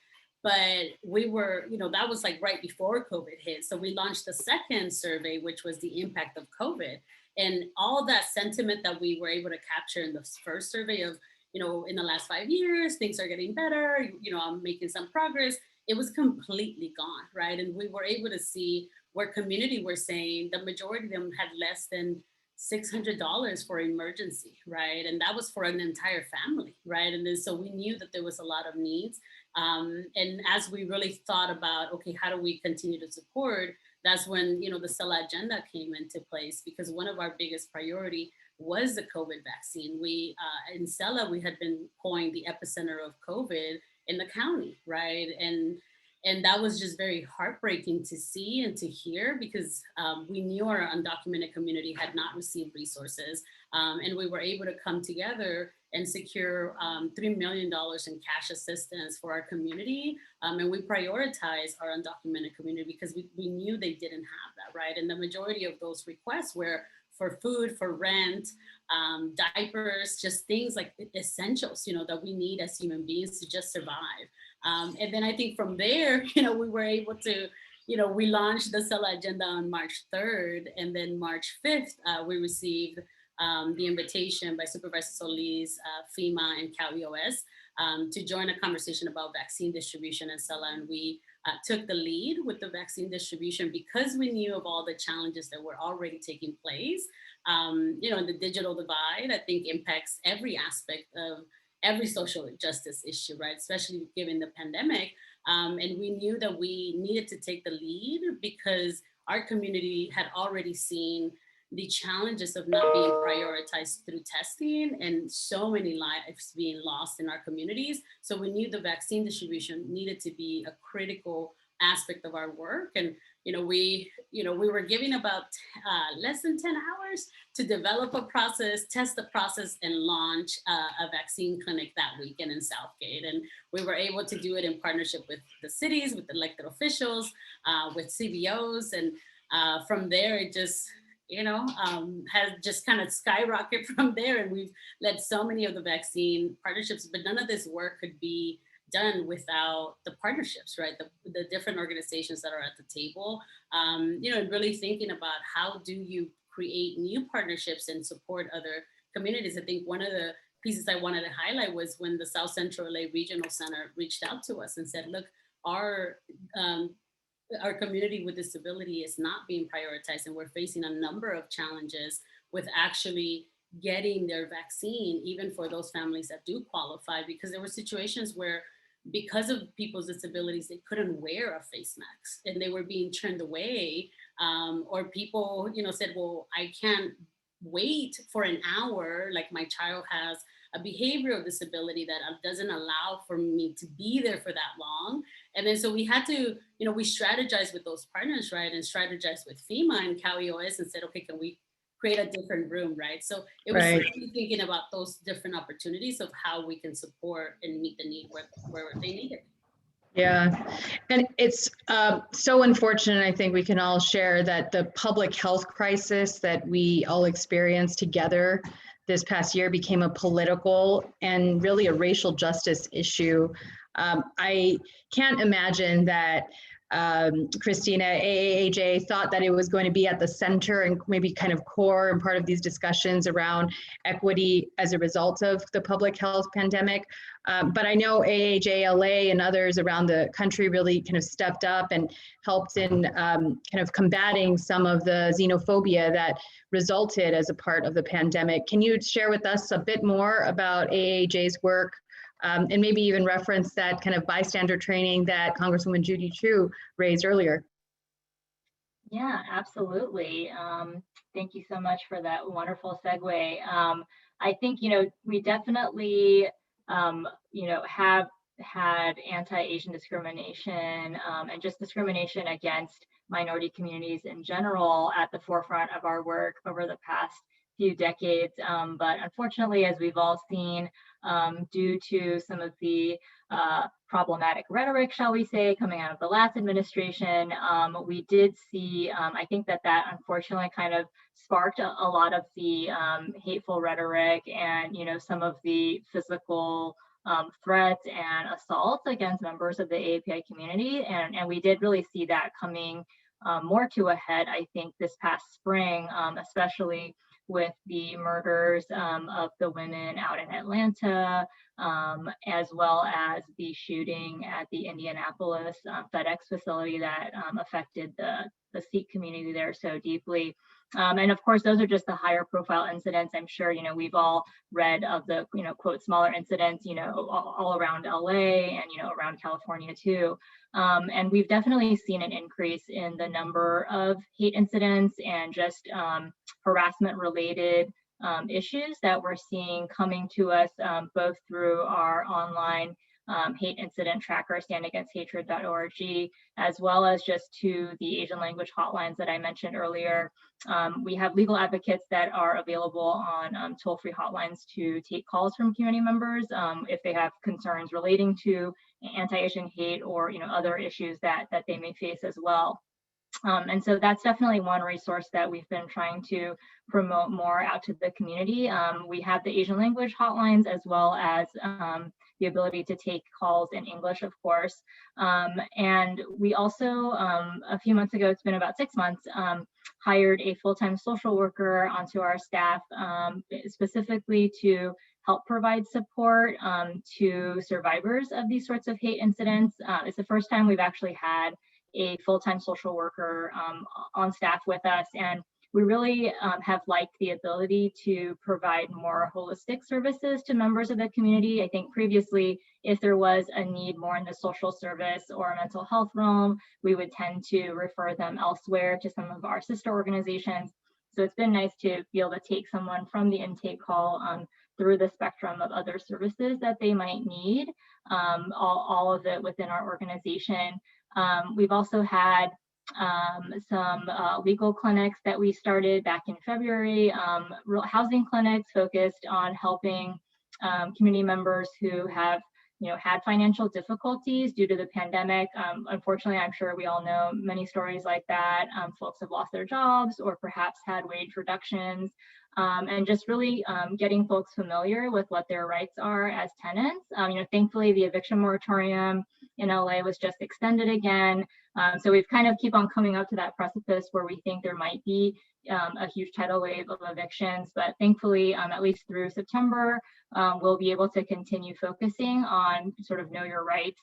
But we were, that was like right before COVID hit. So we launched the second survey, which was the impact of COVID. And all that sentiment that we were able to capture in the first survey of, in the last 5 years, things are getting better, I'm making some progress. It was completely gone, right? And we were able to see where community were saying the majority of them had less than $600 for emergency, right? And that was for an entire family, right? And then so we knew that there was a lot of needs. And as we really thought about, okay, how do we continue to support? That's when, the Sella agenda came into place, because one of our biggest priority was the COVID vaccine. We, in Sella, we had been coined the epicenter of COVID in the county, right? And And that was just very heartbreaking to see and to hear, because we knew our undocumented community had not received resources. And we were able to come together and secure $3 million in cash assistance for our community. And we prioritize our undocumented community because we knew they didn't have that, right? And the majority of those requests were for food, for rent, diapers, just things like essentials, that we need as human beings to just survive. And then I think from there, we were able to, we launched the Sela Agenda on March 3rd, and then March 5th, we received the invitation by Supervisor Solis, FEMA, and CalEOS to join a conversation about vaccine distribution in Sela. And we took the lead with the vaccine distribution because we knew of all the challenges that were already taking place. The digital divide, I think, impacts every aspect of every social justice issue, right? Especially given the pandemic. And we knew that we needed to take the lead because our community had already seen the challenges of not being prioritized through testing and so many lives being lost in our communities. So we knew the vaccine distribution needed to be a critical aspect of our work. And we were given about less than 10 hours to develop a process, test the process, and launch a vaccine clinic that weekend in Southgate. And we were able to do it in partnership with the cities, with elected officials, with CBOs. And from there, it just, has just kind of skyrocketed from there. And we've led so many of the vaccine partnerships, but none of this work could be done without the partnerships, right? The different organizations that are at the table, and really thinking about how do you create new partnerships and support other communities. I think one of the pieces I wanted to highlight was when the South Central LA Regional Center reached out to us and said, look, our community with disability is not being prioritized, and we're facing a number of challenges with actually getting their vaccine, even for those families that do qualify, because there were situations where, because of people's disabilities, they couldn't wear a face mask and they were being turned away, or people, said, well, I can't wait for an hour, like my child has a behavioral disability that doesn't allow for me to be there for that long. And then so we had to, we strategized with those partners, right? And strategized with FEMA and CalEOS and said, okay, can we create a different room, right? So it was really thinking about those different opportunities of how we can support and meet the need where they need it. Yeah, and it's so unfortunate. I think we can all share that the public health crisis that we all experienced together this past year became a political and really a racial justice issue. I can't imagine that Christina, AAAJ thought that it was going to be at the center and maybe kind of core and part of these discussions around equity as a result of the public health pandemic. But I know AAJ LA and others around the country really kind of stepped up and helped in kind of combating some of the xenophobia that resulted as a part of the pandemic. Can you share with us a bit more about AAJ's work? And maybe even reference that kind of bystander training that Congresswoman Judy Chu raised earlier. Yeah, absolutely. Thank you so much for that wonderful segue. I think, we definitely, have had anti-Asian discrimination and just discrimination against minority communities in general at the forefront of our work over the past few decades. But unfortunately, as we've all seen, due to some of the problematic rhetoric, shall we say, coming out of the last administration, we did see, I think that unfortunately kind of sparked a lot of the hateful rhetoric and, some of the physical threats and assaults against members of the AAPI community. And we did really see that coming more to a head, I think, this past spring, especially with the murders of the women out in Atlanta, as well as the shooting at the Indianapolis FedEx facility that affected the Sikh community there so deeply. And of course, those are just the higher profile incidents. I'm sure, we've all read of the, quote, smaller incidents, all around LA and, around California too. And we've definitely seen an increase in the number of hate incidents and just harassment related issues that we're seeing coming to us, both through our online hate incident tracker, standagainsthatred.org, as well as just to the Asian language hotlines that I mentioned earlier. We have legal advocates that are available on toll-free hotlines to take calls from community members if they have concerns relating to anti-Asian hate or other issues that they may face as well. And so that's definitely one resource that we've been trying to promote more out to the community. We have the Asian language hotlines, as well as the ability to take calls in English, of course. And we also, a few months ago, it's been about 6 months, hired a full-time social worker onto our staff, specifically to help provide support to survivors of these sorts of hate incidents. It's the first time we've actually had a full-time social worker on staff with us, and we really have liked the ability to provide more holistic services to members of the community. I think previously, if there was a need more in the social service or mental health realm, we would tend to refer them elsewhere to some of our sister organizations. So it's been nice to be able to take someone from the intake call through the spectrum of other services that they might need, all of it within our organization. We've also had some legal clinics that we started back in February, real housing clinics focused on helping community members who have had financial difficulties due to the pandemic. Unfortunately, I'm sure we all know many stories like that. Folks have lost their jobs or perhaps had wage reductions, and just really getting folks familiar with what their rights are as tenants. Thankfully, the eviction moratorium in LA was just extended again. So we've kind of keep on coming up to that precipice where we think there might be a huge tidal wave of evictions, but thankfully, at least through September, we'll be able to continue focusing on sort of know your rights,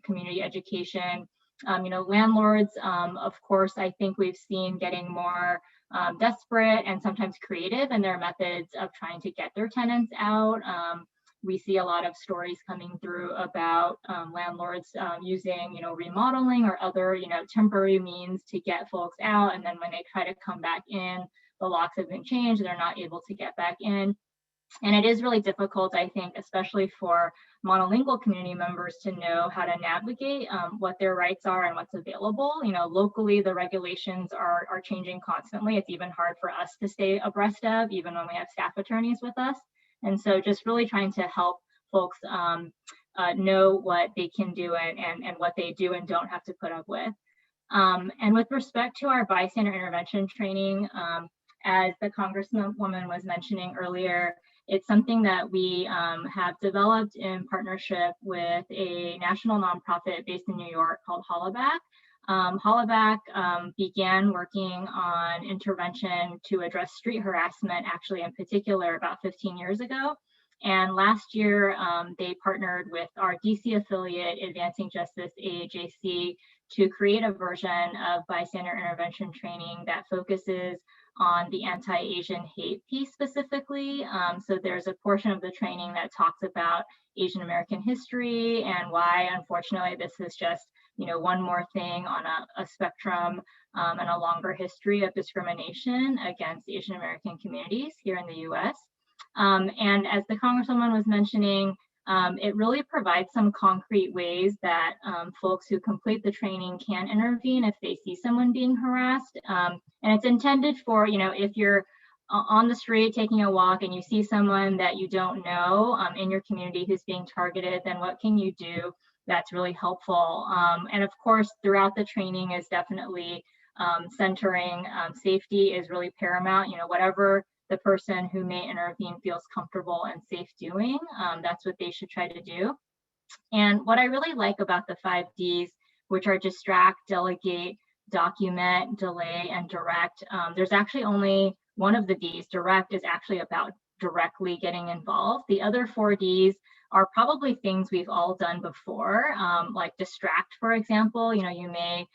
community education. Landlords, of course, I think we've seen getting more desperate and sometimes creative in their methods of trying to get their tenants out. We see a lot of stories coming through about landlords using, remodeling or other, temporary means to get folks out. And then when they try to come back in, the locks have been changed, they're not able to get back in. And it is really difficult, I think, especially for monolingual community members to know how to navigate what their rights are and what's available. Locally, the regulations are changing constantly. It's even hard for us to stay abreast of, even when we have staff attorneys with us. And so just really trying to help folks know what they can do and what they do and don't have to put up with. And with respect to our bystander intervention training, as the Congresswoman was mentioning earlier, it's something that we have developed in partnership with a national nonprofit based in New York called Hollaback. Hollaback began working on intervention to address street harassment, actually in particular, about 15 years ago. And last year, they partnered with our DC affiliate, Advancing Justice AAJC, to create a version of bystander intervention training that focuses on the anti-Asian hate piece specifically. So there's a portion of the training that talks about Asian American history and why, unfortunately, this is just one more thing on a spectrum and a longer history of discrimination against Asian American communities here in the US. And as the Congresswoman was mentioning, it really provides some concrete ways that folks who complete the training can intervene if they see someone being harassed. And it's intended for, if you're on the street taking a walk and you see someone that you don't know in your community who's being targeted, then what can you do that's really helpful? And of course, throughout the training is definitely centering safety is really paramount. Whatever the person who may intervene feels comfortable and safe doing, that's what they should try to do. And what I really like about the 5 Ds, which are distract, delegate, document, delay, and direct, there's actually only one of the Ds, direct, is actually about directly getting involved. The other 4 Ds are probably things we've all done before, like distract, for example. You may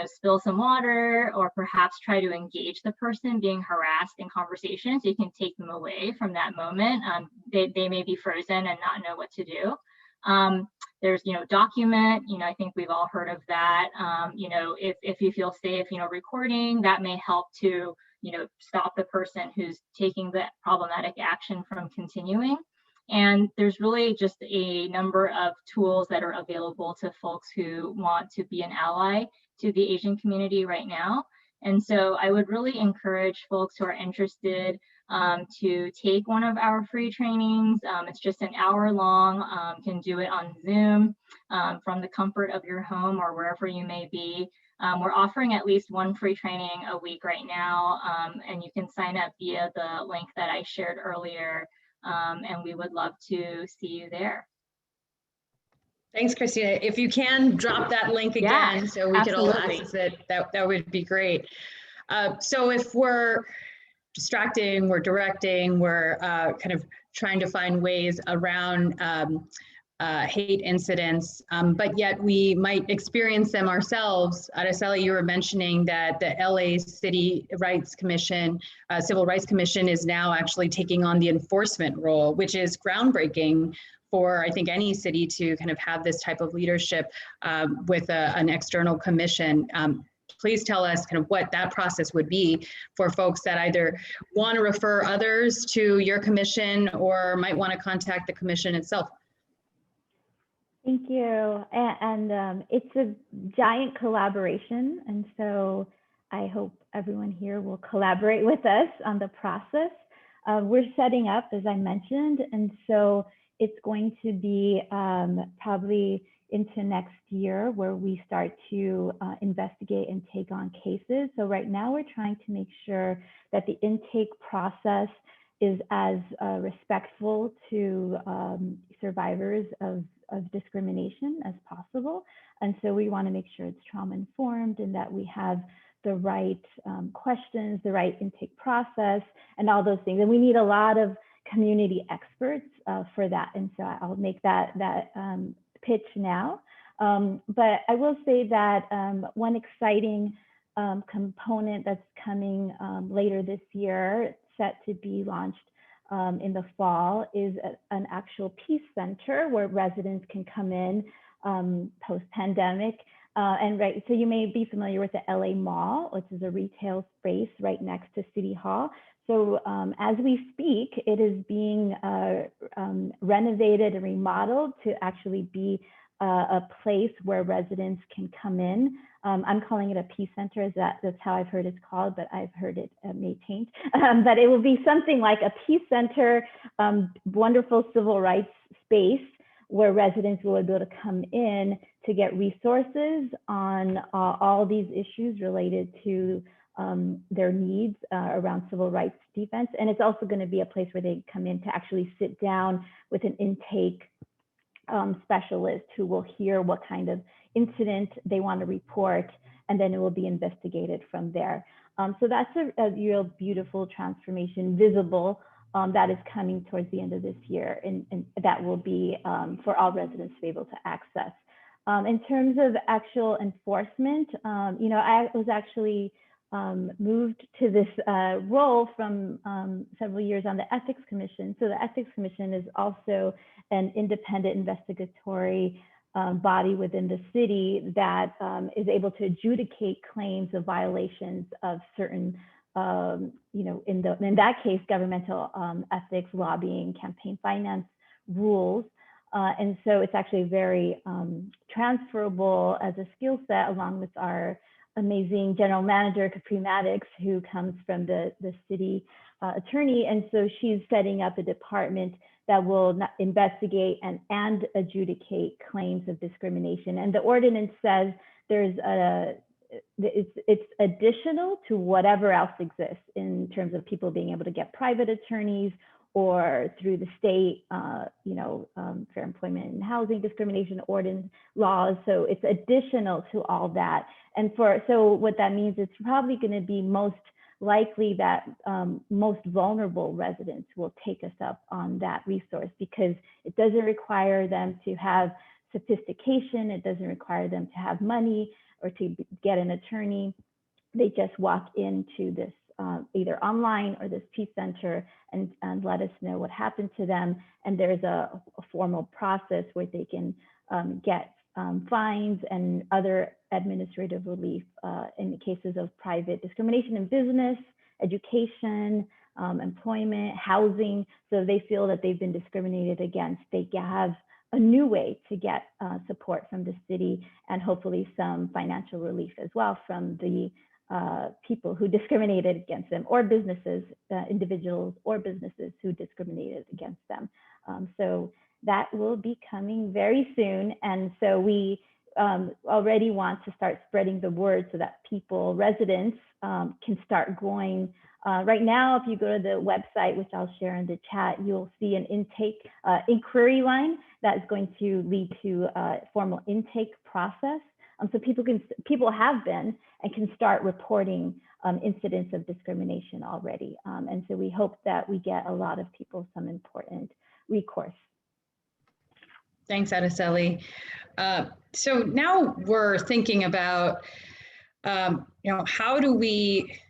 spill some water or perhaps try to engage the person being harassed in conversation so you can take them away from that moment. They may be frozen and not know what to do. There's, document, I think we've all heard of that. If you feel safe, recording, that may help to, stop the person who's taking the problematic action from continuing. And there's really just a number of tools that are available to folks who want to be an ally to the Asian community right now. And so I would really encourage folks who are interested to take one of our free trainings. It's just an hour long. You can do it on Zoom from the comfort of your home or wherever you may be. We're offering at least one free training a week right now, and you can sign up via the link that I shared earlier, and we would love to see you there. Thanks, Christina. If you can drop that link again so we can all access it, that would be great. So if we're distracting, we're directing, we're kind of trying to find ways around hate incidents, but yet we might experience them ourselves. Araceli, you were mentioning that the LA City Rights Commission, Civil Rights Commission is now actually taking on the enforcement role, which is groundbreaking for, I think, any city to kind of have this type of leadership with an external commission. Please tell us kind of what that process would be for folks that either want to refer others to your commission or might want to contact the commission itself. Thank you. And it's a giant collaboration. And so I hope everyone here will collaborate with us on the process. We're setting up, as I mentioned, and so it's going to be probably into next year where we start to investigate and take on cases. So right now we're trying to make sure that the intake process is as respectful to survivors of discrimination as possible. And so we want to make sure it's trauma informed and that we have the right questions, the right intake process, and all those things. And we need a lot of community experts for that. And so I'll make that pitch now. But I will say that one exciting component that's coming later this year, set to be launched in the fall, is an actual peace center where residents can come in post-pandemic. So you may be familiar with the LA Mall, which is a retail space right next to City Hall. So as we speak, it is being renovated and remodeled to actually be a place where residents can come in. I'm calling it a peace center, that's how I've heard it's called, but I've heard it may change. But it will be something like a peace center, wonderful civil rights space where residents will be able to come in to get resources on all these issues related to their needs around civil rights defense. And it's also going to be a place where they come in to actually sit down with an intake specialist who will hear what kind of incident they want to report, and then it will be investigated from there. So that's a real beautiful transformation, visible, that is coming towards the end of this year, and that will be for all residents to be able to access. In terms of actual enforcement, I was actually moved to this role from several years on the Ethics Commission. So the Ethics Commission is also an independent investigatory body within the city that is able to adjudicate claims of violations of certain, in that case, governmental ethics, lobbying, campaign finance rules. And so it's actually very transferable as a skill set, along with our amazing general manager, Capri Maddox, who comes from the city attorney. And so she's setting up a department that will investigate and adjudicate claims of discrimination. And the ordinance says it's additional to whatever else exists in terms of people being able to get private attorneys or through the state, fair employment and housing discrimination ordinance laws. So it's additional to all that. And so what that means, it's probably going to be most likely that most vulnerable residents will take us up on that resource, because it doesn't require them to have sophistication. It doesn't require them to have money or to get an attorney. They just walk into this either online or this peace center and let us know what happened to them. And there's a formal process where they can get fines and other administrative relief in the cases of private discrimination in business, education, employment, housing. So they feel that they've been discriminated against. They have a new way to get support from the city and hopefully some financial relief as well from the people who discriminated against them, or businesses, individuals or businesses who discriminated against them. So that will be coming very soon. And so we already want to start spreading the word so that people, residents, can start going. Right now, if you go to the website, which I'll share in the chat, you'll see an intake inquiry line that is going to lead to a formal intake process. So people have been and can start reporting incidents of discrimination already. And so we hope that we get a lot of people some important recourse. Thanks, Adeseli. So now we're thinking about, how do we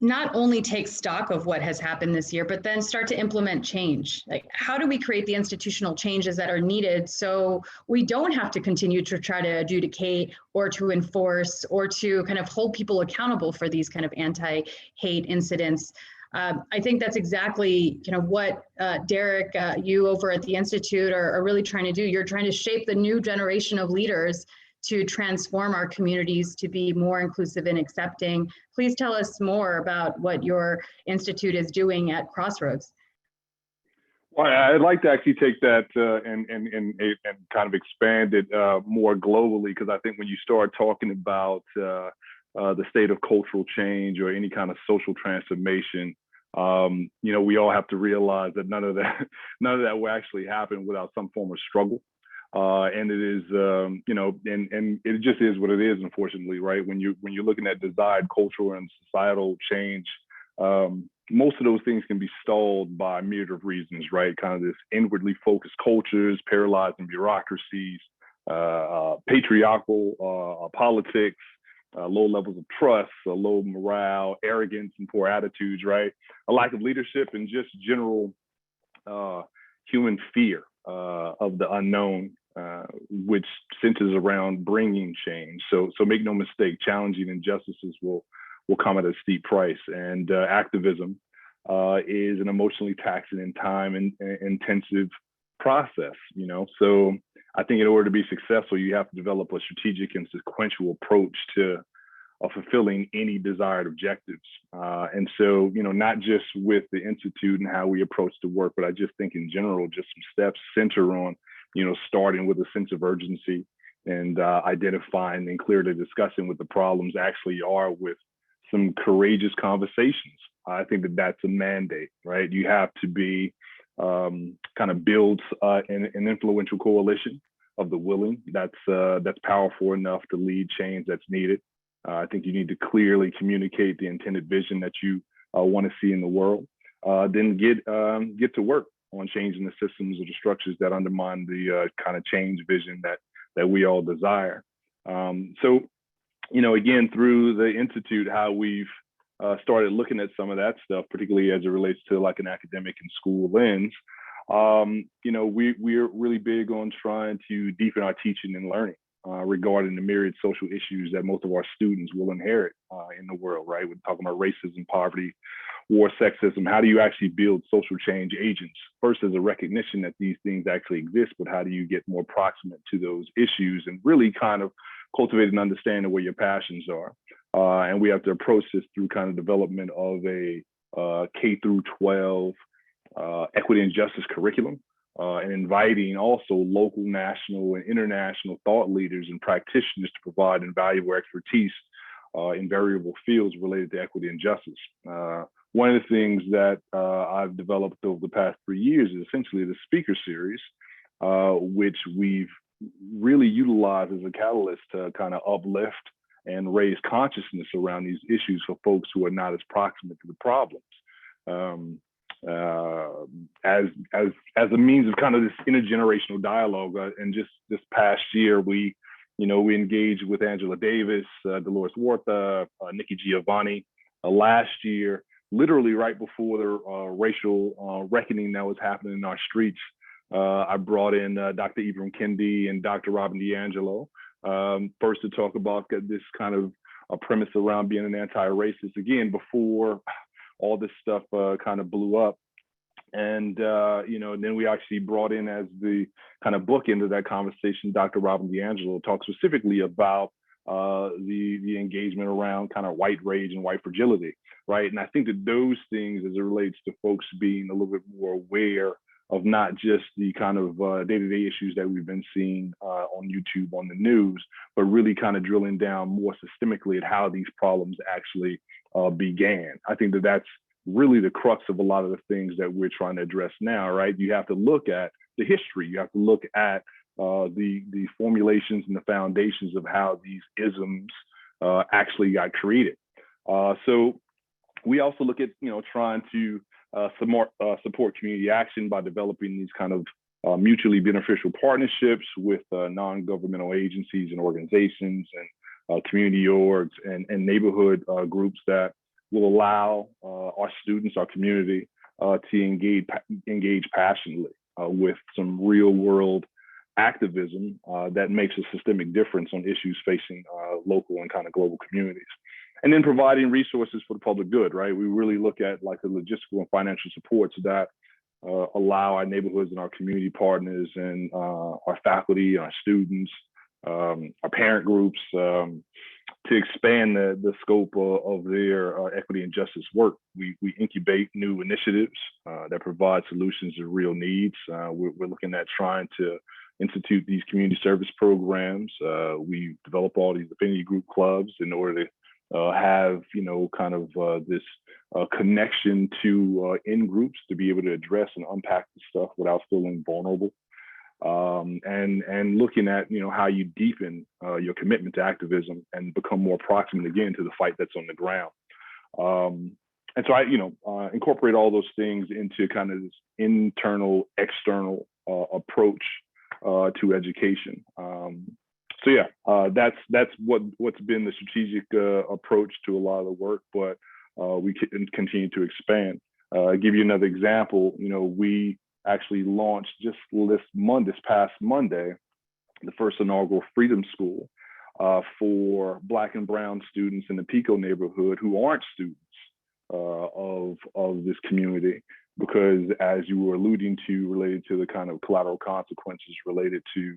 not only take stock of what has happened this year, but then start to implement change? Like, how do we create the institutional changes that are needed so we don't have to continue to try to adjudicate or to enforce or to kind of hold people accountable for these kind of anti-hate incidents? I think that's exactly what Derek, you over at the Institute are really trying to do. You're trying to shape the new generation of leaders to transform our communities to be more inclusive and accepting. Please tell us more about what your Institute is doing at Crossroads. Well, I'd like to actually take that and kind of expand it more globally, because I think when you start talking about the state of cultural change or any kind of social transformation, we all have to realize that none of that will actually happen without some form of struggle. And it is, and it just is what it is, unfortunately, right? When you're looking at desired cultural and societal change, most of those things can be stalled by a myriad of reasons, right? Kind of this inwardly focused cultures, paralyzing bureaucracies, patriarchal politics, low levels of trust, low morale, arrogance, and poor attitudes, right? A lack of leadership and just general human fear of the unknown, which centers around bringing change. So make no mistake, challenging injustices will come at a steep price, and activism is an emotionally taxing and time intensive process. So I think in order to be successful, you have to develop a strategic and sequential approach to fulfilling any desired objectives. And so, not just with the Institute and how we approach the work, but I just think in general, just some steps center on, starting with a sense of urgency and identifying and clearly discussing what the problems actually are with some courageous conversations. I think that that's a mandate, right? You have to be kind of build an influential coalition of the willing that's powerful enough to lead change that's needed. I think you need to clearly communicate the intended vision that you want to see in the world. Then get to work on changing the systems or the structures that undermine the kind of change vision that we all desire. So, again, through the Institute, how we've started looking at some of that stuff, particularly as it relates to like an academic and school lens. We're really big on trying to deepen our teaching and learning regarding the myriad social issues that most of our students will inherit in the world, right? We're talking about racism, poverty, war, sexism. How do you actually build social change agents? First, as a recognition that these things actually exist, but how do you get more proximate to those issues and really kind of cultivate an understanding where your passions are? And we have to approach this through kind of development of a K through 12 equity and justice curriculum, and inviting also local, national, and international thought leaders and practitioners to provide invaluable expertise in variable fields related to equity and justice. One of the things that I've developed over the past 3 years is essentially the speaker series, which we've really utilized as a catalyst to kind of uplift and raise consciousness around these issues for folks who are not as proximate to the problems. As a means of kind of this intergenerational dialogue. And just this past year, we engaged with Angela Davis, Dolores Huerta, Nikki Giovanni. Last year, literally right before the racial reckoning that was happening in our streets, I brought in Dr. Ibram Kendi and Dr. Robin DiAngelo, first to talk about this kind of premise around being an anti-racist, again, before all this stuff kind of blew up. And, then we actually brought in, as the kind of book into that conversation, Dr. Robin DiAngelo talks specifically about the engagement around kind of white rage and white fragility, right? And I think that those things, as it relates to folks being a little bit more aware of not just the kind of day-to-day issues that we've been seeing on YouTube, on the news, but really kind of drilling down more systemically at how these problems actually began. I think that that's really the crux of a lot of the things that we're trying to address now, right? You have to look at the history. You have to look at the formulations and the foundations of how these isms actually got created. So we also look at, trying to support community action by developing these kind of mutually beneficial partnerships with non-governmental agencies and organizations and community orgs and neighborhood groups that will allow our students, our community, to engage passionately with some real world activism that makes a systemic difference on issues facing local and kind of global communities. And then providing resources for the public good, right? We really look at like the logistical and financial supports that allow our neighborhoods and our community partners and our faculty, our students, our parent groups to expand the scope of their equity and justice work. We incubate new initiatives that provide solutions to real needs. We're looking at trying to institute these community service programs. We develop all these affinity group clubs in order to have, kind of this connection to in groups to be able to address and unpack the stuff without feeling vulnerable. And looking at, how you deepen your commitment to activism and become more proximate again to the fight that's on the ground. And so I, incorporate all those things into kind of this internal, external approach to education. So yeah, that's what's been the strategic approach to a lot of the work, but we can continue to expand. Give you another example. We actually launched just this past Monday, the first inaugural Freedom School for Black and Brown students in the Pico neighborhood who aren't students of this community, because as you were alluding to, related to the kind of collateral consequences related to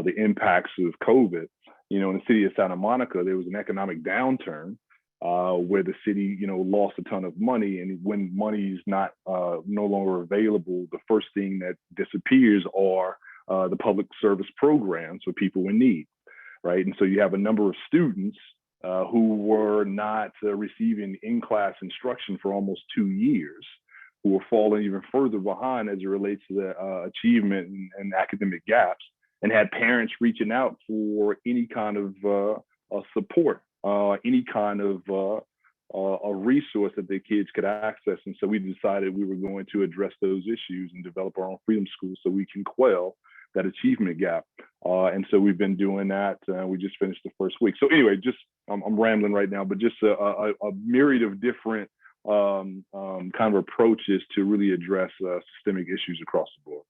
the impacts of COVID, in the city of Santa Monica, there was an economic downturn where the city, lost a ton of money. And when money is no longer available, the first thing that disappears are the public service programs for people in need, right? And so you have a number of students who were not receiving in-class instruction for almost 2 years, who were falling even further behind as it relates to the achievement and academic gaps, and had parents reaching out for any kind of support, any kind of a resource that their kids could access. And so we decided we were going to address those issues and develop our own Freedom School so we can quell that achievement gap. And so we've been doing that. We just finished the first week. So anyway, I'm rambling right now, but just a myriad of different kind of approaches to really address systemic issues across the board.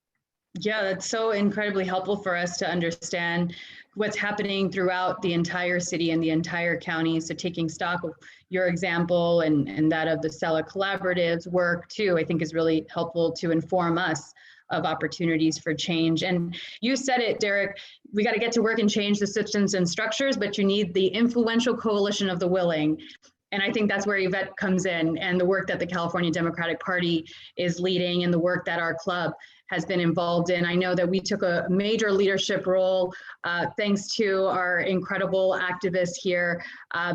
Yeah, that's so incredibly helpful for us to understand what's happening throughout the entire city and the entire county. So taking stock of your example and that of the Sella Collaborative's work too, I think is really helpful to inform us of opportunities for change. And you said it, Derek, we got to get to work and change the systems and structures, but you need the influential coalition of the willing. And I think that's where Yvette comes in, and the work that the California Democratic Party is leading and the work that our club has been involved in. I know that we took a major leadership role thanks to our incredible activists here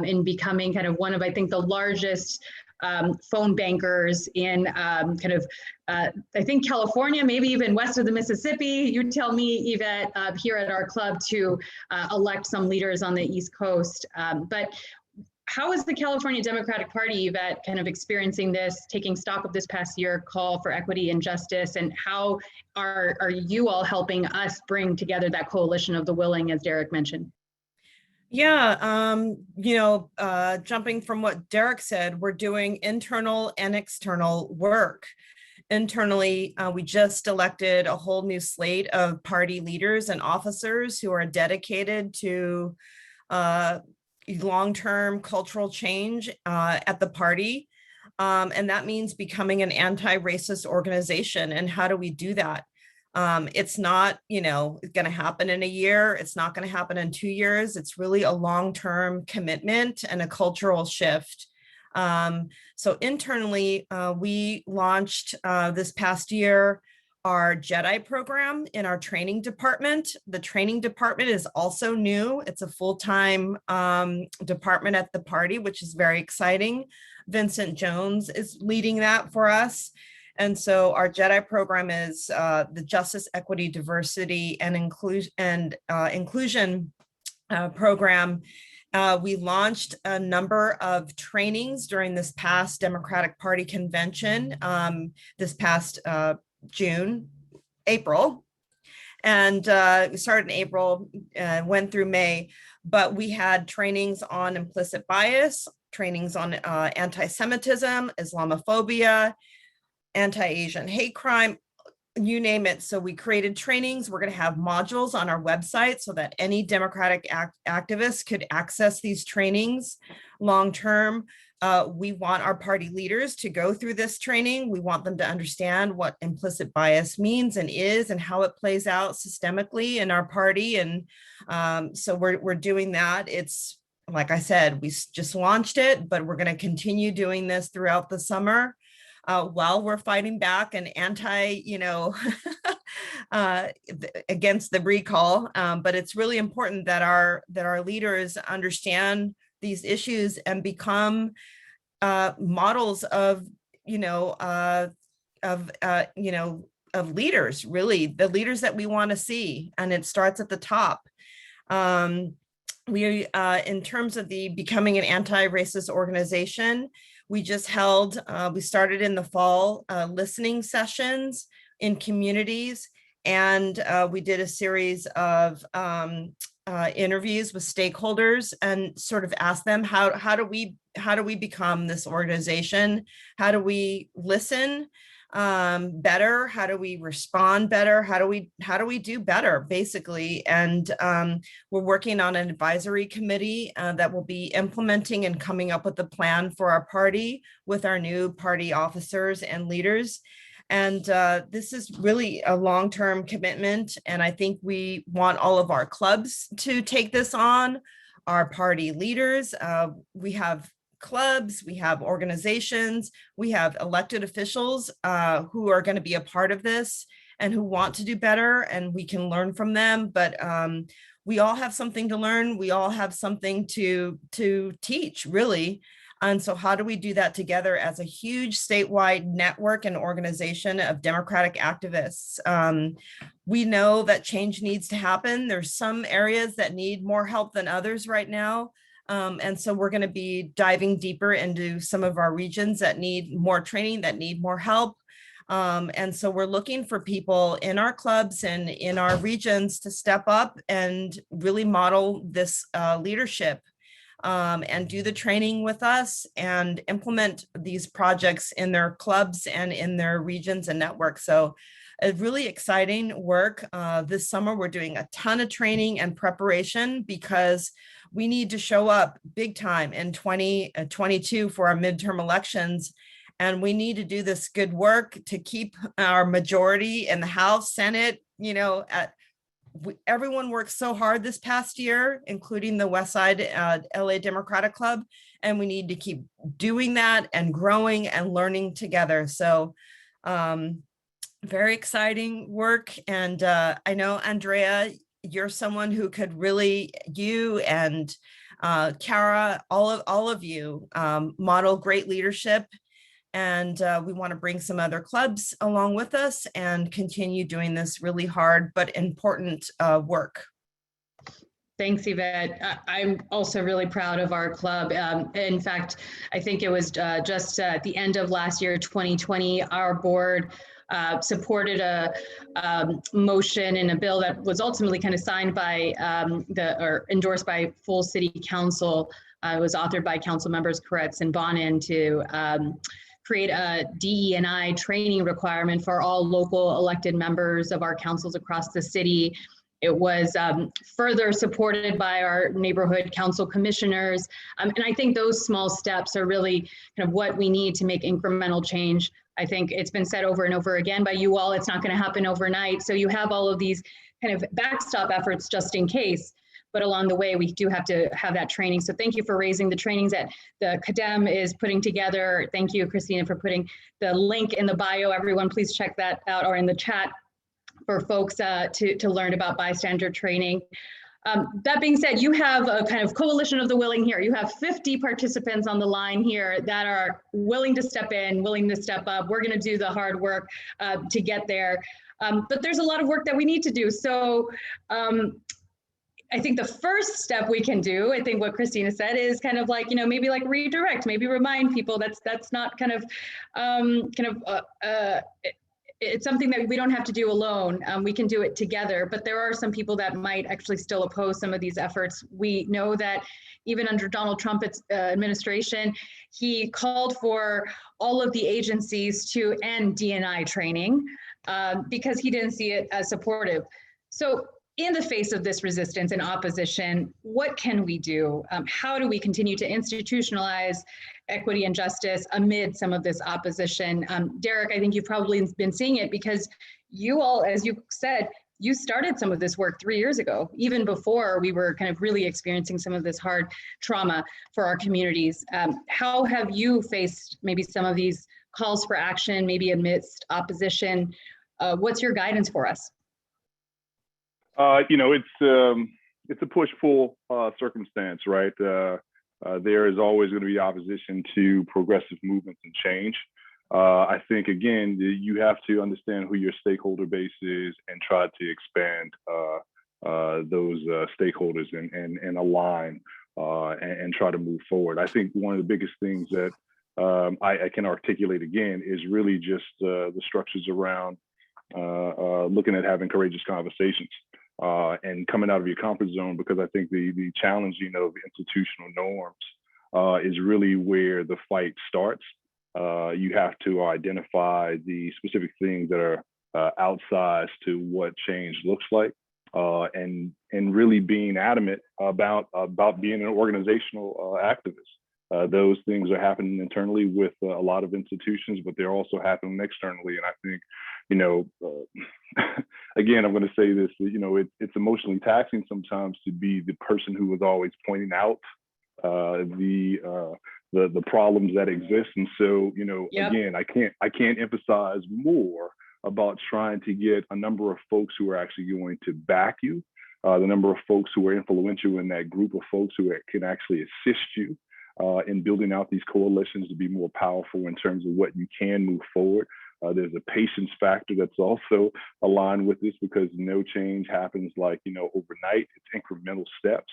in becoming kind of one of, I think, the largest phone bankers in I think California, maybe even west of the Mississippi. You tell me, Yvette, here at our club to elect some leaders on the East Coast. But how is the California Democratic Party, Yvette, kind of experiencing this, taking stock of this past year call for equity and justice, and how are you all helping us bring together that coalition of the willing, as Derek mentioned? Yeah, jumping from what Derek said, we're doing internal and external work. Internally, we just elected a whole new slate of party leaders and officers who are dedicated to long-term cultural change at the party. And that means becoming an anti-racist organization. And how do we do that? It's not, going to happen in a year. It's not going to happen in 2 years. It's really a long-term commitment and a cultural shift. So internally, we launched this past year our Jedi program in our training department. The training department is also new. It's a full-time department at the party, which is very exciting. Vincent Jones is leading that for us. And so our Jedi program is the Justice, Equity, Diversity, and Inclusion program. We launched a number of trainings during this past Democratic Party convention, this past April. And we started in April, went through May, but we had trainings on implicit bias, trainings on anti-Semitism, Islamophobia, anti-Asian hate crime, you name it. So we created trainings. We're going to have modules on our website so that any Democratic activist could access these trainings long-term. We want our party leaders to go through this training. We want them to understand what implicit bias means and is and how it plays out systemically in our party. And so we're doing that. It's, like I said, we just launched it, but we're going to continue doing this throughout the summer. While we're fighting back and against the recall, but it's really important that our leaders understand these issues and become models of leaders, really the leaders that we want to see, and it starts at the top. We, in terms of the becoming an anti-racist organization, we just held, we started in the fall, listening sessions in communities, and we did a series of interviews with stakeholders and sort of asked them, how do we become this organization? How do we listen better? How do we respond better? How do we do better, basically? And we're working on an advisory committee that will be implementing and coming up with a plan for our party with our new party officers and leaders. And this is really a long-term commitment. And I think we want all of our clubs to take this on, our party leaders. We have clubs, we have organizations, we have elected officials who are going to be a part of this and who want to do better, and we can learn from them. But we all have something to learn. We all have something to teach, really. And so how do we do that together as a huge statewide network and organization of Democratic activists? We know that change needs to happen. There's some areas that need more help than others right now. And so we're going to be diving deeper into some of our regions that need more training, that need more help. And so we're looking for people in our clubs and in our regions to step up and really model this leadership and do the training with us and implement these projects in their clubs and in their regions and networks. So a really exciting work. This summer, we're doing a ton of training and preparation because we need to show up big time in 2022 for our midterm elections. And we need to do this good work to keep our majority in the House, Senate. Everyone worked so hard this past year, including the West Side LA Democratic Club. And we need to keep doing that and growing and learning together. So very exciting work. And I know, Andrea, you're someone who could really, you and Kara, all of you model great leadership. And we want to bring some other clubs along with us and continue doing this really hard but important work. Thanks, Yvette. I'm also really proud of our club. In fact, I think it was just at the end of last year, 2020, our board supported a motion and a bill that was ultimately kind of signed by or endorsed by full city council. It was authored by council members Koretz and Bonin to create a DE&I training requirement for all local elected members of our councils across the city. It was further supported by our neighborhood council commissioners. And I think those small steps are really kind of what we need to make incremental change. I think it's been said over and over again by you all, it's not going to happen overnight. So you have all of these kind of backstop efforts just in case. But along the way, we do have to have that training. So thank you for raising the trainings that the CADEM is putting together. Thank you, Christina, for putting the link in the bio. Everyone, please check that out, or in the chat for folks to learn about bystander training. That being said, you have a kind of coalition of the willing here. You have 50 participants on the line here that are willing to step in, willing to step up. We're going to do the hard work to get there. But there's a lot of work that we need to do. So I think the first step we can do, I think what Christina said, is kind of like, maybe like redirect, maybe remind people that's not kind of, it's something that we don't have to do alone. We can do it together, but there are some people that might actually still oppose some of these efforts. We know that even under Donald Trump's administration, he called for all of the agencies to end D&I training because he didn't see it as supportive. So in the face of this resistance and opposition, what can we do? How do we continue to institutionalize equity and justice amid some of this opposition? Derek, I think you've probably been seeing it because you all, as you said, you started some of this work 3 years ago, even before we were kind of really experiencing some of this hard trauma for our communities. How have you faced maybe some of these calls for action, maybe amidst opposition? What's your guidance for us? It's a push-pull circumstance, right? There is always going to be opposition to progressive movements and change. I think, again, you have to understand who your stakeholder base is and try to expand those stakeholders and align and try to move forward. I think one of the biggest things that I can articulate again is really just the structures around looking at having courageous conversations. And coming out of your comfort zone, because I think the challenging of institutional norms is really where the fight starts. You have to identify the specific things that are outsized to what change looks like, and really being adamant about being an organizational activist. Those things are happening internally with a lot of institutions, but they're also happening externally. And I think, again, I'm going to say this, it's emotionally taxing sometimes to be the person who is always pointing out the problems that exist. And so, yep. Again, I can't emphasize more about trying to get a number of folks who are actually going to back you, the number of folks who are influential in that group of folks who can actually assist you in building out these coalitions to be more powerful in terms of what you can move forward. There's a patience factor that's also aligned with this, because no change happens overnight. It's incremental steps.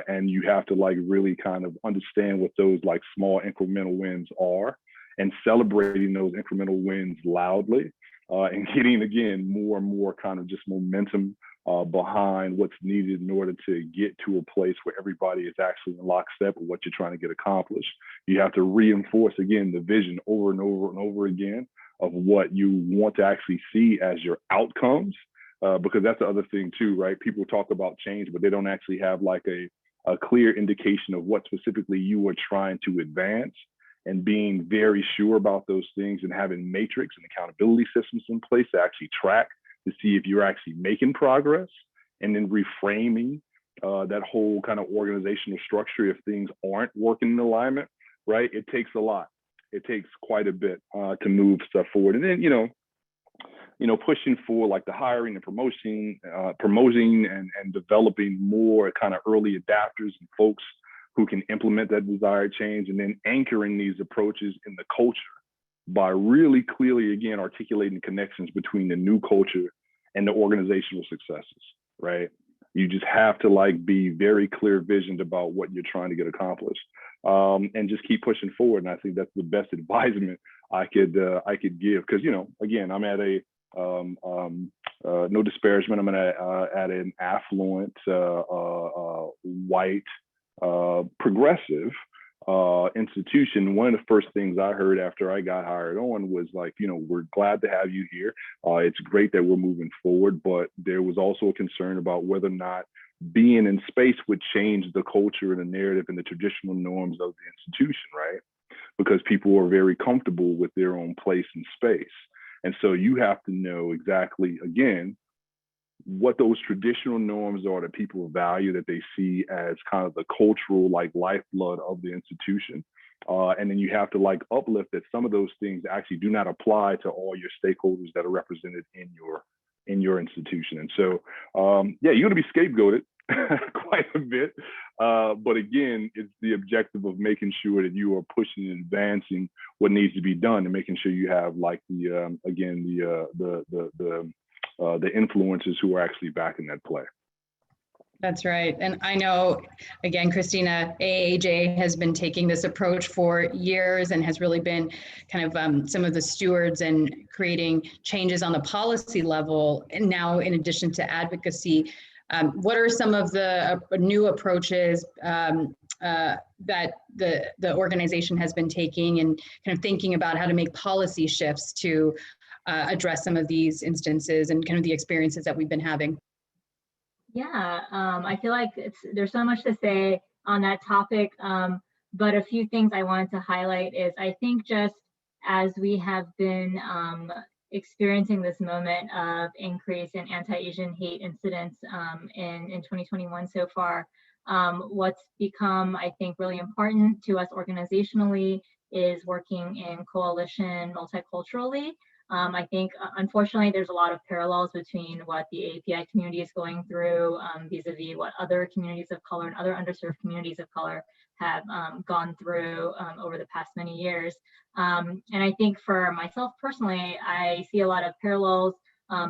And you have to really kind of understand what those small incremental wins are, and celebrating those incremental wins loudly, and getting, again, more and more kind of just momentum behind what's needed in order to get to a place where everybody is actually in lockstep with what you're trying to get accomplished. You have to reinforce, again, the vision over and over and over again of what you want to actually see as your outcomes, because that's the other thing too, right? People talk about change, but they don't actually have a clear indication of what specifically you are trying to advance, and being very sure about those things and having matrix and accountability systems in place to actually track to see if you're actually making progress, and then reframing that whole kind of organizational structure if things aren't working in alignment, right? It takes a lot. It takes quite a bit to move stuff forward. And then, pushing for the hiring and promoting and developing more kind of early adapters and folks who can implement that desired change, and then anchoring these approaches in the culture by really clearly, again, articulating connections between the new culture and the organizational successes, right? You just have to be very clear visioned about what you're trying to get accomplished, and just keep pushing forward. And I think that's the best advisement I could give, because, again, I'm at a no disparagement, I'm at an affluent white progressive institution, one of the first things I heard after I got hired on was like, we're glad to have you here. It's great that we're moving forward, but there was also a concern about whether or not being in space would change the culture and the narrative and the traditional norms of the institution, right? Because people are very comfortable with their own place in space. And so you have to know exactly, again, what those traditional norms are that people value, that they see as kind of the cultural lifeblood of the institution. And then you have to uplift that some of those things actually do not apply to all your stakeholders that are represented in your institution. And so, you're going to be scapegoated quite a bit. But again, it's the objective of making sure that you are pushing and advancing what needs to be done and making sure you have the influencers who are actually backing that play. That's right. And I know, again, Christina, AAJ has been taking this approach for years and has really been kind of some of the stewards and creating changes on the policy level. And now, in addition to advocacy, what are some of the new approaches that the organization has been taking and kind of thinking about how to make policy shifts to address some of these instances and kind of the experiences that we've been having? Yeah, I feel like there's so much to say on that topic, but a few things I wanted to highlight is I think just as we have been experiencing this moment of increase in anti-Asian hate incidents in 2021 so far, what's become, I think, really important to us organizationally is working in coalition multiculturally. I think, unfortunately, there's a lot of parallels between what the API community is going through vis-a-vis what other communities of color and other underserved communities of color have gone through over the past many years. And I think for myself personally, I see a lot of parallels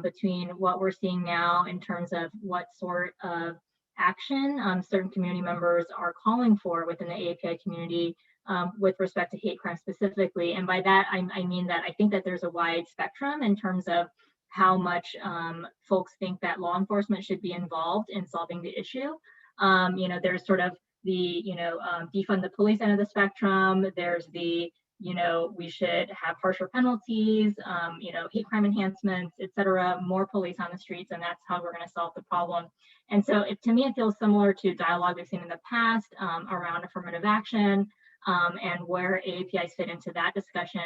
between what we're seeing now in terms of what sort of action certain community members are calling for within the API community with respect to hate crime specifically. And by that, I mean that I think that there's a wide spectrum in terms of how much folks think that law enforcement should be involved in solving the issue. There's sort of the, defund the police end of the spectrum. There's the, we should have harsher penalties, hate crime enhancements, et cetera, more police on the streets, and that's how we're going to solve the problem. And so to me, it feels similar to dialogue we've seen in the past around affirmative action, and where AAPIs fit into that discussion.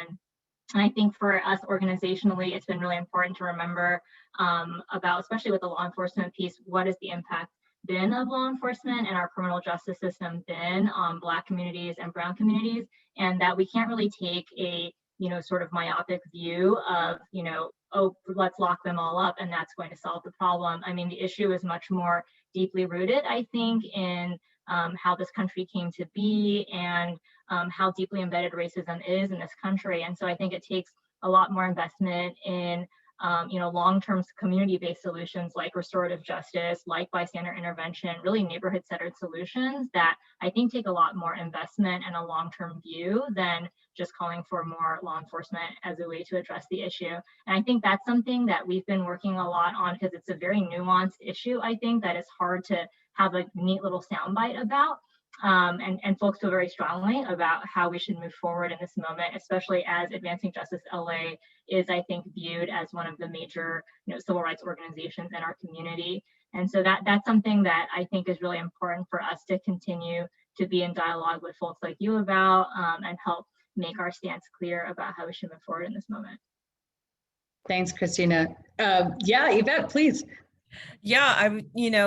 And I think for us organizationally, it's been really important to remember about, especially with the law enforcement piece, what is the impact been of law enforcement and our criminal justice system been on Black communities and Brown communities, and that we can't really take a, sort of myopic view of, oh, let's lock them all up and that's going to solve the problem. I mean, the issue is much more deeply rooted, I think, in how this country came to be and how deeply embedded racism is in this country. And so I think it takes a lot more investment in long-term community-based solutions like restorative justice, like bystander intervention, really neighborhood-centered solutions that I think take a lot more investment and a long-term view than just calling for more law enforcement as a way to address the issue. And I think that's something that we've been working a lot on because it's a very nuanced issue, I think, that is hard to have a neat little soundbite about. And folks feel very strongly about how we should move forward in this moment, especially as Advancing Justice LA is, I think, viewed as one of the major civil rights organizations in our community. And so that's something that I think is really important for us to continue to be in dialogue with folks like you about and help make our stance clear about how we should move forward in this moment. Thanks, Christina. Yvette, please. Yeah,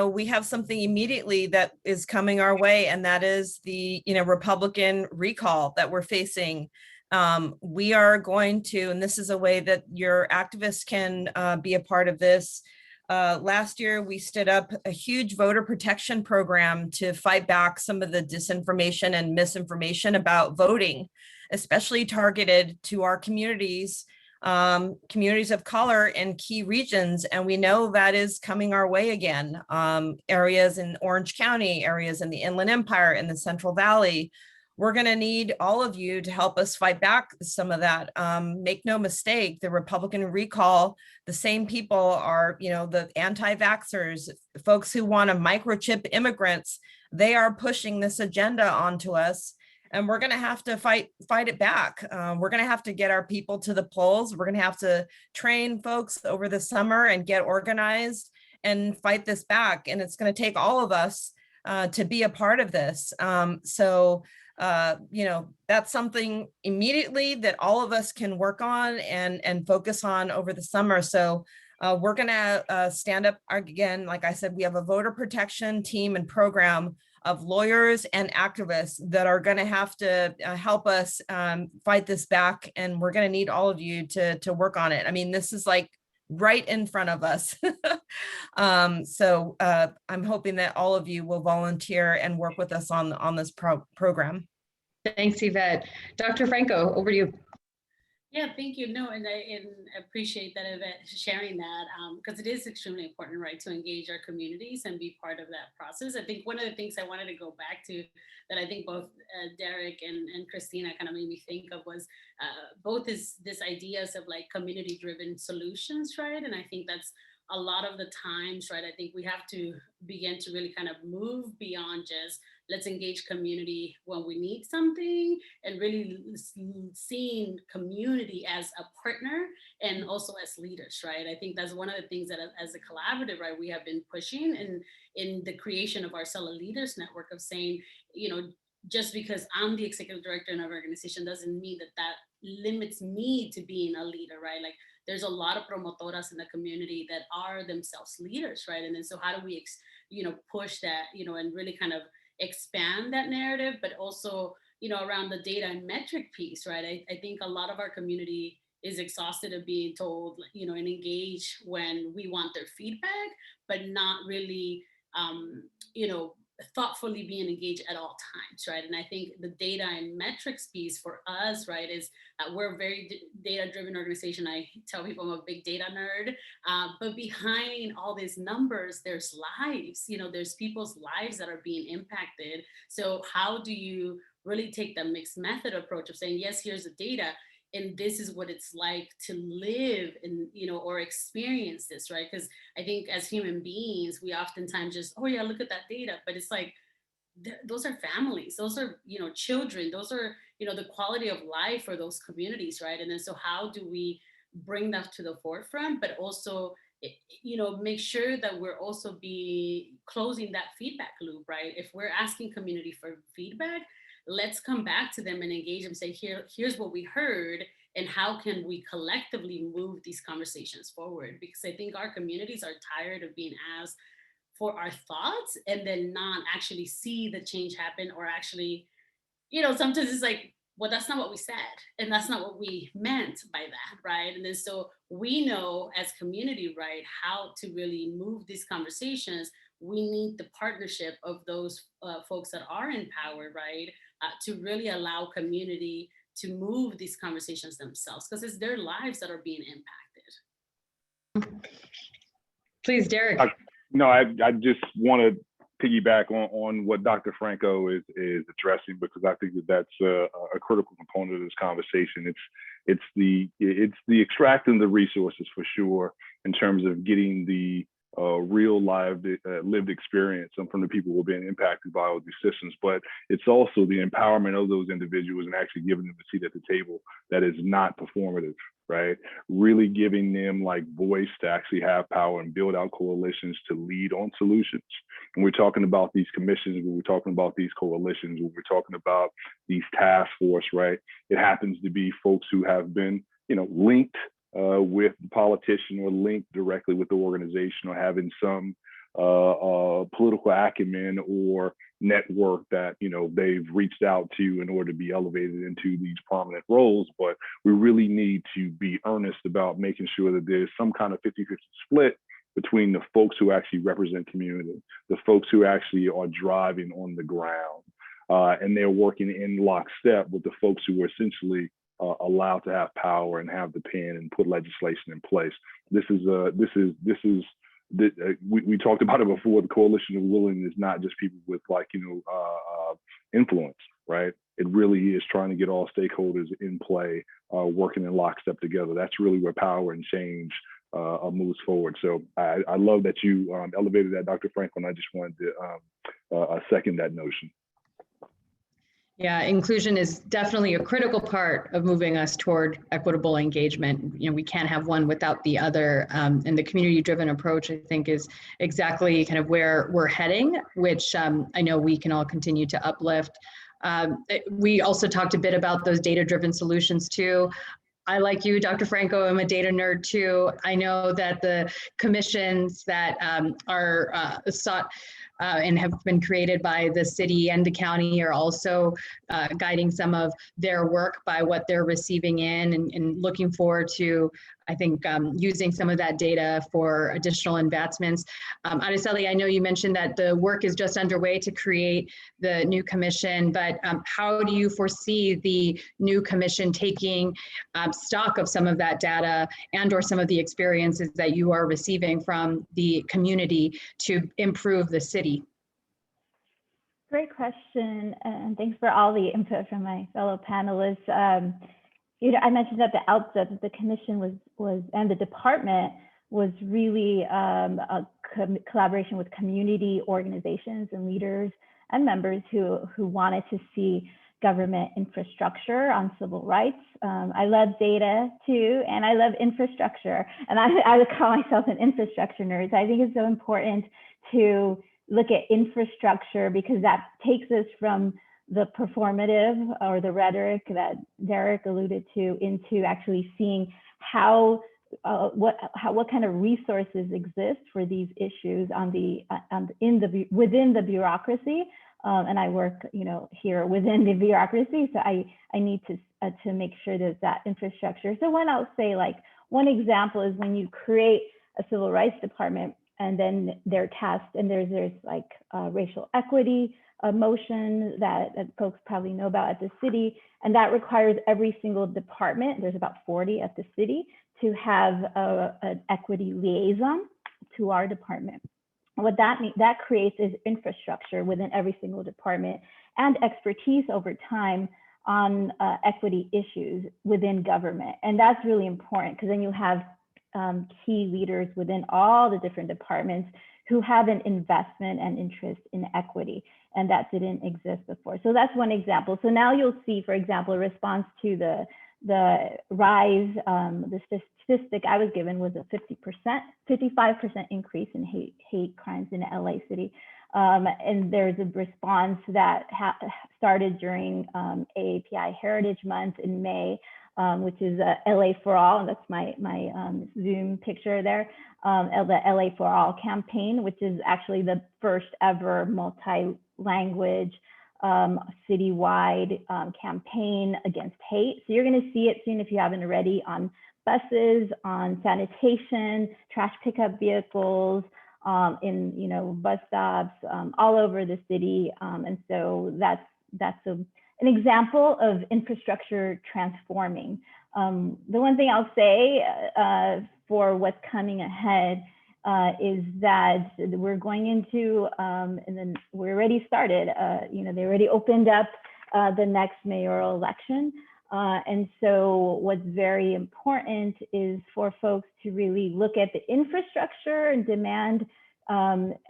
we have something immediately that is coming our way, and that is the, Republican recall that we're facing. We are going to, and this is a way that your activists can be a part of this. Last year, we stood up a huge voter protection program to fight back some of the disinformation and misinformation about voting, especially targeted to our communities of color in key regions. And we know that is coming our way again. Areas in Orange County, areas in the Inland Empire, in the Central Valley. We're going to need all of you to help us fight back some of that. Make no mistake, the Republican recall, the same people are, the anti-vaxxers, folks who want to microchip immigrants. They are pushing this agenda onto us. and we're going to have to fight it back. We're going to have to get our people to the polls. We're going to have to train folks over the summer and get organized and fight this back. And it's going to take all of us to be a part of this. You know, that's something immediately that all of us can work on and focus on over the summer. So we're going to stand up again. Like I said, we have a voter protection team and program of lawyers and activists that are going to have to help us fight this back. And we're going to need all of you to work on it. I mean, this is like right in front of us. I'm hoping that all of you will volunteer and work with us on this program. Thanks, Yvette. Dr. Franco, over to you. Yeah, thank you. No, and I appreciate that, Yvette, sharing that, because it is extremely important, right, to engage our communities and be part of that process. I think one of the things I wanted to go back to that I think both Derek and Christina kind of made me think of was both this ideas of like community-driven solutions, right? And I think that's a lot of the times, right, I think we have to begin to really kind of move beyond just let's engage community when we need something, and really seeing community as a partner and also as leaders, right? I think that's one of the things that as a collaborative, right, we have been pushing in the creation of our Cella Leaders Network of saying, you know, just because I'm the executive director in our organization doesn't mean that limits me to being a leader, right? Like there's a lot of promotoras in the community that are themselves leaders, right? And then so how do we, push that, and really kind of expand that narrative, but also, around the data and metric piece, right? I think a lot of our community is exhausted of being told, and engage when we want their feedback, but not really, thoughtfully being engaged at all times, right? And I think the data and metrics piece for us, right, is we're a very data-driven organization. I tell people I'm a big data nerd, but behind all these numbers, there's lives, there's people's lives that are being impacted. So how do you really take the mixed method approach of saying, yes, here's the data, and this is what it's like to live and, or experience this, right? Because I think as human beings, we oftentimes just, oh yeah, look at that data, but it's like, those are families, those are, children, those are, the quality of life for those communities, right? And then so how do we bring that to the forefront, but also, make sure that we're also closing that feedback loop, right? If we're asking community for feedback, let's come back to them and engage them, say, here's what we heard, and how can we collectively move these conversations forward? Because I think our communities are tired of being asked for our thoughts and then not actually see the change happen, or actually, sometimes it's like, well, that's not what we said, and that's not what we meant by that, right? And then so we know as community, right, how to really move these conversations. We need the partnership of those folks that are in power, right, to really allow community to move these conversations themselves, because it's their lives that are being impacted. Please, Derek. I just want to piggyback on what Dr. Franco is addressing, because I think that's a critical component of this conversation. It's the extracting the resources for sure, in terms of getting the real lived experience from the people who are being impacted by all these systems, but it's also the empowerment of those individuals and actually giving them a seat at the table that is not performative, right? Really giving them like voice to actually have power and build out coalitions to lead on solutions. And we're talking about these commissions, when we're talking about these coalitions, when we're talking about these task force, right? It happens to be folks who have been, linked with the politician, or linked directly with the organization, or having some political acumen or network that they've reached out to in order to be elevated into these prominent roles. But we really need to be earnest about making sure that there's some kind of 50-50 split between the folks who actually represent community, the folks who actually are driving on the ground, and they're working in lockstep with the folks who are essentially allowed to have power and have the pen and put legislation in place. We talked about it before. The coalition of willing is not just people with influence, right? It really is trying to get all stakeholders in play, working in lockstep together. That's really where power and change moves forward. So I love that you elevated that, Dr. Franklin. I just wanted to second that notion. Yeah, inclusion is definitely a critical part of moving us toward equitable engagement. You know, we can't have one without the other. And the community-driven approach, I think, is exactly kind of where we're heading, which I know we can all continue to uplift. We also talked a bit about those data-driven solutions too. I, like you, Dr. Franco, I'm a data nerd too. I know that the commissions that are sought and have been created by the city and the county are also guiding some of their work by what they're receiving in, and looking forward to, I think, using some of that data for additional advancements. Araceli, I know you mentioned that the work is just underway to create the new commission, but how do you foresee the new commission taking stock of some of that data and or some of the experiences that you are receiving from the community to improve the city? Great question, and thanks for all the input from my fellow panelists. You know, I mentioned at the outset that the commission was and the department was really a collaboration with community organizations and leaders and members who wanted to see government infrastructure on civil rights. I love data too, and I love infrastructure, and I would call myself an infrastructure nerd. I think it's so important to look at infrastructure because that takes us from the performative or the rhetoric that Derek alluded to into actually seeing how what kind of resources exist for these issues within the bureaucracy. And I work, you know, here within the bureaucracy, so I need to make sure that that infrastructure. So when I'll say, like, one example is when you create a civil rights department and then they're tasked, and there's like racial equity motion that folks probably know about at the city, and that requires every single department, there's about 40 at the city, to have an equity liaison to our department. What that creates is infrastructure within every single department and expertise over time on equity issues within government. And that's really important because then you have key leaders within all the different departments who have an investment and interest in equity, and that didn't exist before. So that's one example. So now you'll see, for example, a response to the rise, the statistic I was given was a 55% increase in hate crimes in LA City. And there's a response that started during AAPI Heritage Month in May, which is LA for All, and that's my Zoom picture there, the LA for All campaign, which is actually the first ever multi-language citywide campaign against hate. So you're going to see it soon if you haven't already on buses, on sanitation, trash pickup vehicles, in, you know, bus stops, all over the city. And so that's an example of infrastructure transforming. The one thing I'll say for what's coming ahead is that we're going into, and then we already started, you know, they already opened up the next mayoral election. And so what's very important is for folks to really look at the infrastructure and demand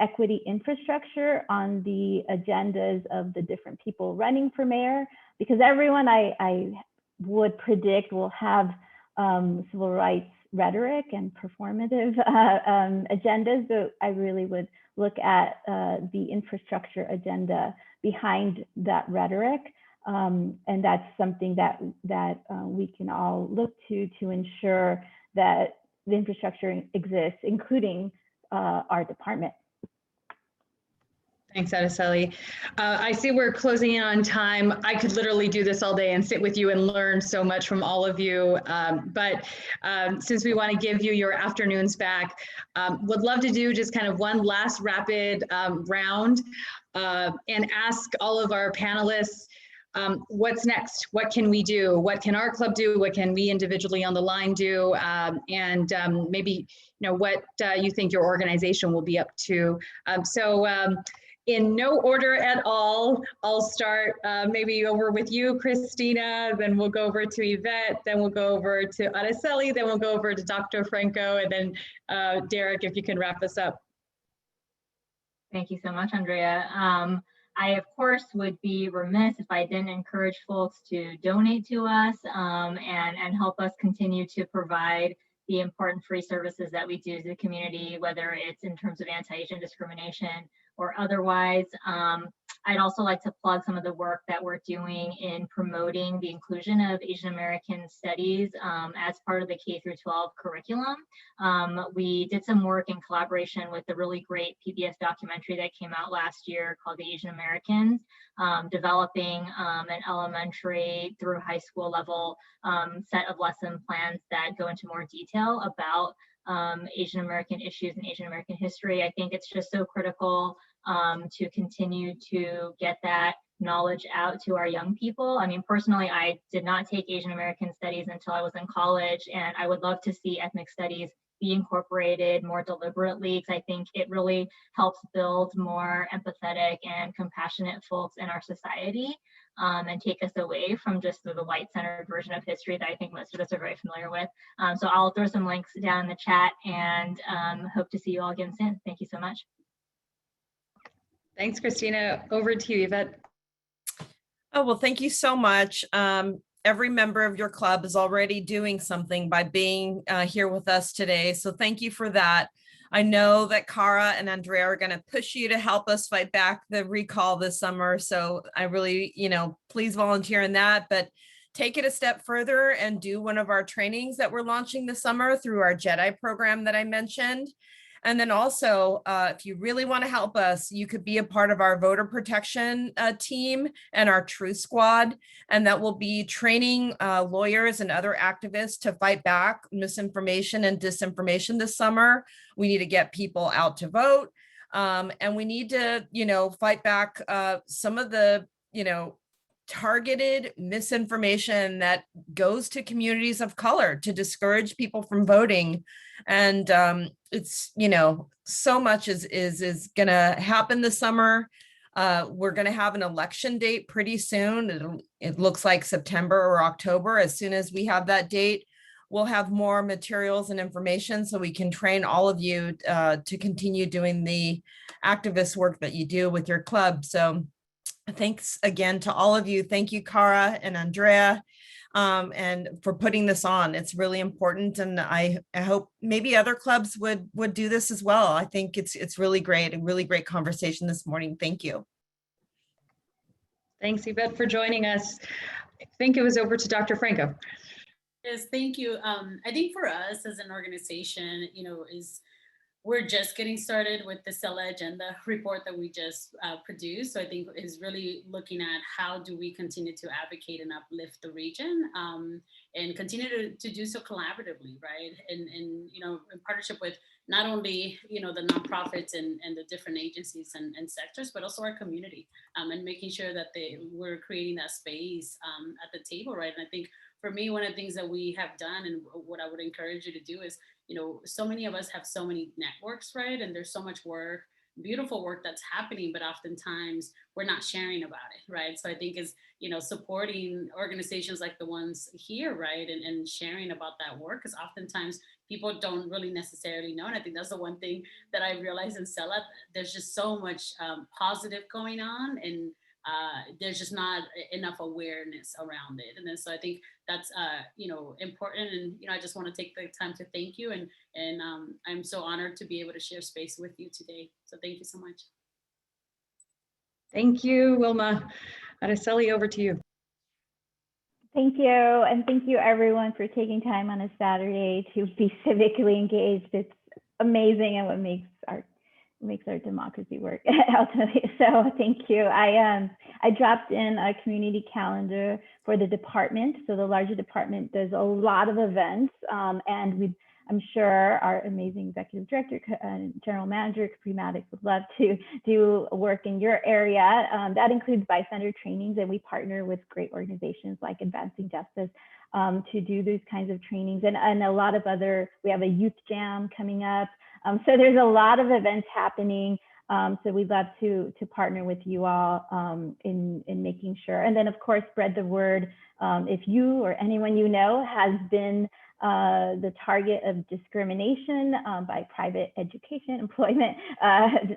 equity infrastructure on the agendas of the different people running for mayor, because everyone I would predict will have civil rights rhetoric and performative agendas. So I really would look at the infrastructure agenda behind that rhetoric. And that's something that we can all look to ensure that the infrastructure exists, including our department. Thanks, Araceli. I see we're closing in on time. I could literally do this all day and sit with you and learn so much from all of you. But since we want to give you your afternoons back, would love to do just kind of one last rapid round and ask all of our panelists, what's next? What can we do? What can our club do? What can we individually on the line do? And maybe, you know, what you think your organization will be up to. In no order at all, I'll start maybe over with you, Christina, then we'll go over to Yvette, then we'll go over to Araceli, then we'll go over to Dr. Franco, and then Derek, if you can wrap us up. Thank you so much, Andrea. I, of course, would be remiss if I didn't encourage folks to donate to us and help us continue to provide the important free services that we do to the community, whether it's in terms of anti-Asian discrimination or otherwise. I'd also like to plug some of the work that we're doing in promoting the inclusion of Asian American studies as part of the K through 12 curriculum. We did some work in collaboration with the really great PBS documentary that came out last year called The Asian Americans, developing an elementary through high school level set of lesson plans that go into more detail about Asian American issues and Asian American history. I think it's just so critical to continue to get that knowledge out to our young people. I mean, personally, I did not take Asian American studies until I was in college, and I would love to see ethnic studies be incorporated more deliberately, because I think it really helps build more empathetic and compassionate folks in our society and take us away from just the white-centered version of history that I think most of us are very familiar with. So I'll throw some links down in the chat and hope to see you all again soon. Thank you so much. Thanks, Christina. Over to you, Yvette. Oh, well, thank you so much. Every member of your club is already doing something by being here with us today. So thank you for that. I know that Cara and Andrea are going to push you to help us fight back the recall this summer. So I really, please volunteer in that, but take it a step further and do one of our trainings that we're launching this summer through our JEDI program that I mentioned. And then also, if you really want to help us, you could be a part of our voter protection team and our Truth Squad. And that will be training lawyers and other activists to fight back misinformation and disinformation this summer. We need to get people out to vote. And we need to, fight back some of the, targeted misinformation that goes to communities of color to discourage people from voting. And it's, so much is going to happen this summer. We're going to have an election date pretty soon. It looks like September or October. As soon as we have that date, we'll have more materials and information so we can train all of you to continue doing the activist work that you do with your club. So thanks again to all of you. Thank you, Cara and Andrea, and for putting this on. It's really important, and I hope maybe other clubs would do this as well. I think it's really great, a really great conversation this morning. Thank you. Thanks, Yvette, for joining us. I think it was over to Dr. Franco. Yes, thank you. I think for us as an organization, we're just getting started with the CELA agenda report that we just produced. So I think is really looking at how do we continue to advocate and uplift the region and continue to do so collaboratively, right? And in partnership with not only, the nonprofits and the different agencies and sectors, but also our community and making sure that we're creating that space at the table, right? And I think for me, one of the things that we have done and what I would encourage you to do is, so many of us have so many networks, right? And there's so much work, beautiful work that's happening, but oftentimes we're not sharing about it, right? So I think is, supporting organizations like the ones here, right? And sharing about that work, because oftentimes people don't really necessarily know. And I think that's the one thing that I realized in CELA, there's just so much positive going on, and there's just not enough awareness around it. And then so I think that's important, and I just want to take the time to thank you, and I'm so honored to be able to share space with you today. So thank you so much. Thank you, Wilma. Araceli, over to you. Thank you, and thank you everyone for taking time on a Saturday to be civically engaged. It's amazing, and what makes our democracy work ultimately. So thank you. I dropped in a community calendar for the department. So the larger department does a lot of events, and I'm sure our amazing executive director and general manager, Capri Maddox, would love to do work in your area. That includes bystander trainings, and we partner with great organizations like Advancing Justice to do these kinds of trainings, and a lot of other. We have a youth jam coming up. So there's a lot of events happening. So we'd love to partner with you all in making sure. And then of course, spread the word. If you or anyone you know has been the target of discrimination by private education, employment,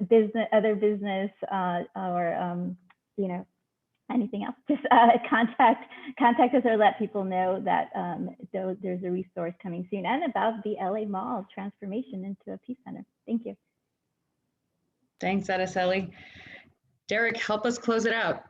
business, other business, or anything else, just contact us or let people know that there's a resource coming soon, and about the LA Mall transformation into a peace center. Thank you. Thanks, Araceli. Derek, help us close it out.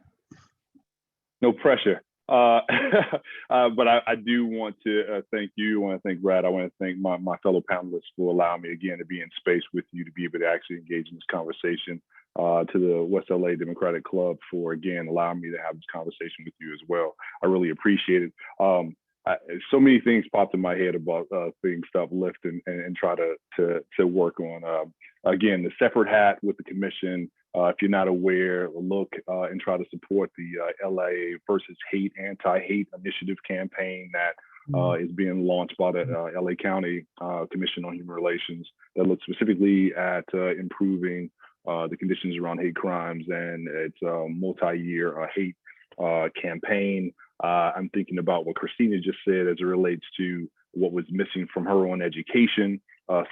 No pressure. But I do want to thank you. I want to thank Brad. I want to thank my fellow panelists for allowing me again to be in space with you, to be able to actually engage in this conversation. To the West LA Democratic Club for, again, allowing me to have this conversation with you as well. I really appreciate it. So many things popped in my head about things to uplift and try to work on. Again, the separate hat with the commission. If you're not aware, look and try to support the LA versus Hate, Anti-Hate Initiative campaign that is being launched by the LA County Commission on Human Relations that looks specifically at improving the conditions around hate crimes, and it's a multi-year hate campaign. I'm thinking about what Christina just said as it relates to what was missing from her own education,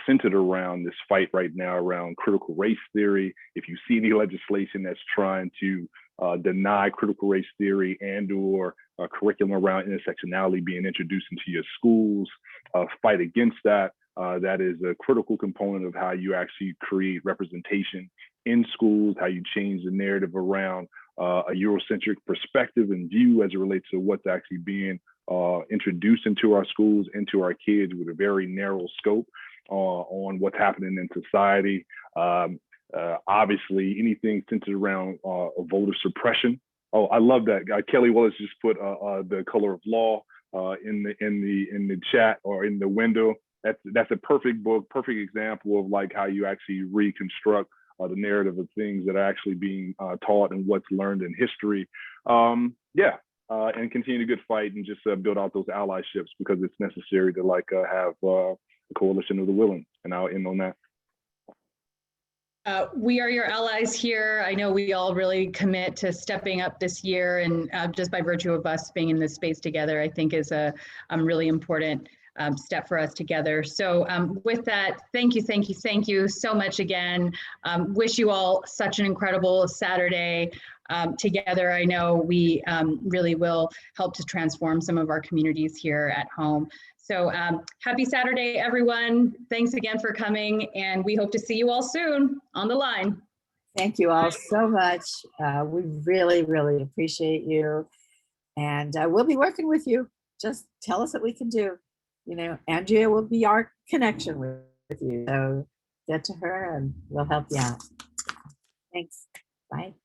centered around this fight right now around critical race theory. If you see any legislation that's trying to deny critical race theory and or curriculum around intersectionality being introduced into your schools, fight against that. That is a critical component of how you actually create representation in schools, how you change the narrative around a Eurocentric perspective and view as it relates to what's actually being introduced into our schools, into our kids, with a very narrow scope on what's happening in society. Obviously, anything centered around voter suppression. Oh, I love that. Kelly Willis just put The Color of Law in the chat or in the window. That's a perfect book, perfect example of like how you actually reconstruct the narrative of things that are actually being taught and what's learned in history. And continue to good fight and just build out those allyships, because it's necessary to have a coalition of the willing. And I'll end on that. We are your allies here. I know we all really commit to stepping up this year, and just by virtue of us being in this space together, I think is a really important step for us together. So with that, thank you so much again. Wish you all such an incredible Saturday together. I know we really will help to transform some of our communities here at home. So happy Saturday, everyone. Thanks again for coming, and we hope to see you all soon on the line. Thank you all so much. We really, really appreciate you. And we'll be working with you. Just tell us what we can do. Andrea will be our connection with you. So get to her and we'll help you out. Thanks. Bye.